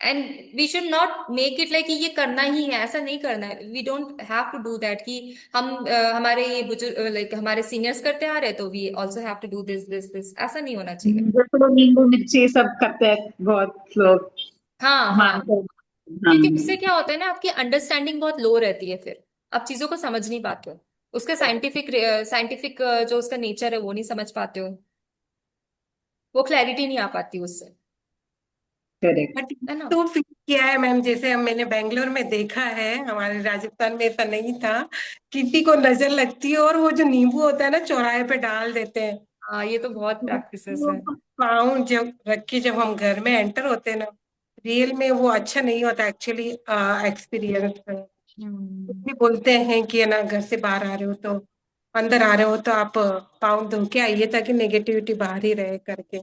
And we should not make it like ये करना ही है, ऐसा नहीं करना है। We don't have to do that कि हम हमारे ये बुजुर्ग लाइक हमारे सीनियर्स करते आ रहे तो we also have to do this this this, ऐसा नहीं होना चाहिए। जैसे लोग नींबू मिर्ची सब करते हैं बहुत लोग हाँ हाँ, मानते हैं। क्योंकि उससे हाँ क्या होता है ना, आपकी अंडरस्टैंडिंग बहुत लो रहती है, फिर आप चीजों को समझ नहीं पाते हो, उसके साइंटिफिक साइंटिफिक जो उसका नेचर है वो नहीं समझ पाते हो, वो क्लैरिटी नहीं आ पाती उससे, करेक्ट। बट है ना। तो फिर क्या है मैम, जैसे हम मैंने बेंगलोर में देखा है, हमारे राजस्थान में ऐसा नहीं था। किसी को नजर लगती है और वो जो नींबू होता है ना चौराहे पे डाल देते हैं। हाँ ये तो बहुत प्रैक्टिसेस है। पाँव जब रख के जब हम घर में एंटर होते हैं ना, रियल में वो अच्छा नहीं होता एक्चुअली। एक्सपीरियंस हम्म। भी बोलते हैं कि है ना, घर से बाहर आ रहे हो तो, अंदर आ रहे हो तो आप पाँव धो के आइए ताकि नेगेटिविटी बाहर ही रहे करके।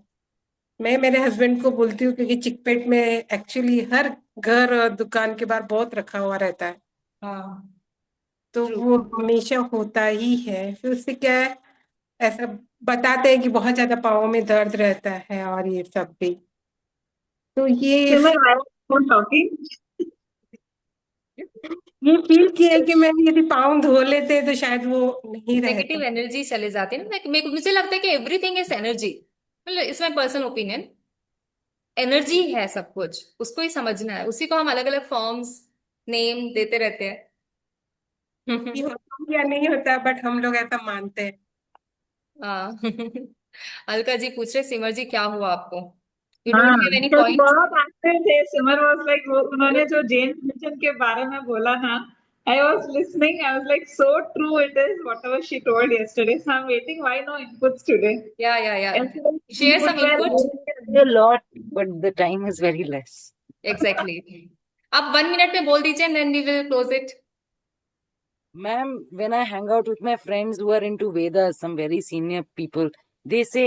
मैं मेरे हस्बैंड को बोलती हूँ क्योंकि चिकपेट में एक्चुअली हर घर और दुकान के बाहर बहुत रखा हुआ रहता है, हाँ तो ट्रू। वो हमेशा होता ही है। फिर उससे क्या है, ऐसा बताते हैं कि बहुत ज्यादा पाँव में दर्द रहता है और ये सब भी। तो सिमर आई एम टॉकिंग। ये फील किया है कि मैं यदि पाँव धो लेते तो शायद वो नहीं रहता। नेगेटिव एनर्जी चले जाती है ना, मुझे लगता है कि एवरीथिंग इज एनर्जी, मतलब it's my personal opinion. Energy है सब कुछ, उसको ही समझना है, उसी को हम अलग अलग फॉर्म्स नेम देते रहते ये हैं। होता या नहीं होता, बट हम लोग ऐसा मानते हैं। हाँ। अलका जी पूछ रहे सिमर जी क्या हुआ आपको, यू डोंट हाँ हैव एनी because पॉइंट्स। बहुत एक्टिव थे। सिमर वाज लाइक वो उन्होंने जो जैन रिलीजन के बारे में बोला ना, I was listening. I was like, so true it is, whatever she told yesterday. So I'm waiting. Why no inputs today? या And so share inputs some were input. A lot, but the time is very less. Exactly. आप 1 minute में बोल दीजिए and then we will close it. Ma'am, when I hang out with my friends who are into Vedas, some very senior people, they say,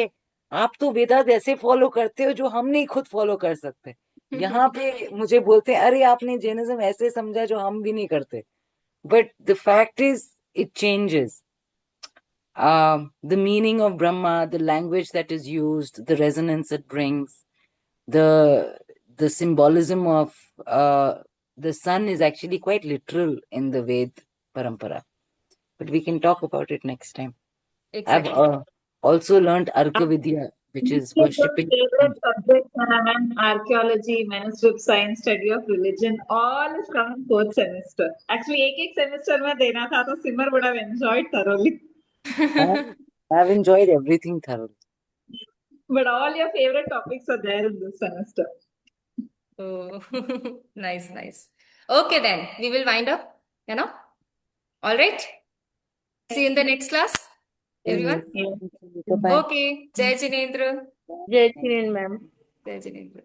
आप तो वेदास ऐसे follow करते हो जो हम नहीं खुद फॉलो कर सकते। यहाँ पे मुझे बोलते हैं, अरे आपने जैनिज्म ऐसे समझा जो हम भी नहीं करते। But the fact is, it changes. The meaning of Brahma, the language that is used, the resonance it brings, the the symbolism of the sun is actually quite literal in the Ved parampara. But we can talk about it next time. I've exactly. also learned Arka Vidya, which is your worshipping. favorite subject and archaeology, manuscript science, study of religion, all is coming fourth semester. Actually, एक semester में देना था तो Simar would have enjoyed thoroughly. I've enjoyed everything thoroughly. But all your favorite topics are there in this semester. Oh, nice, nice. Okay, then we will wind up, you know. All right. See you in the next class, everyone. Yeah. Bye bye. Okay. Jai Jinendra. जय Shri ma'am. Jai Jinendra.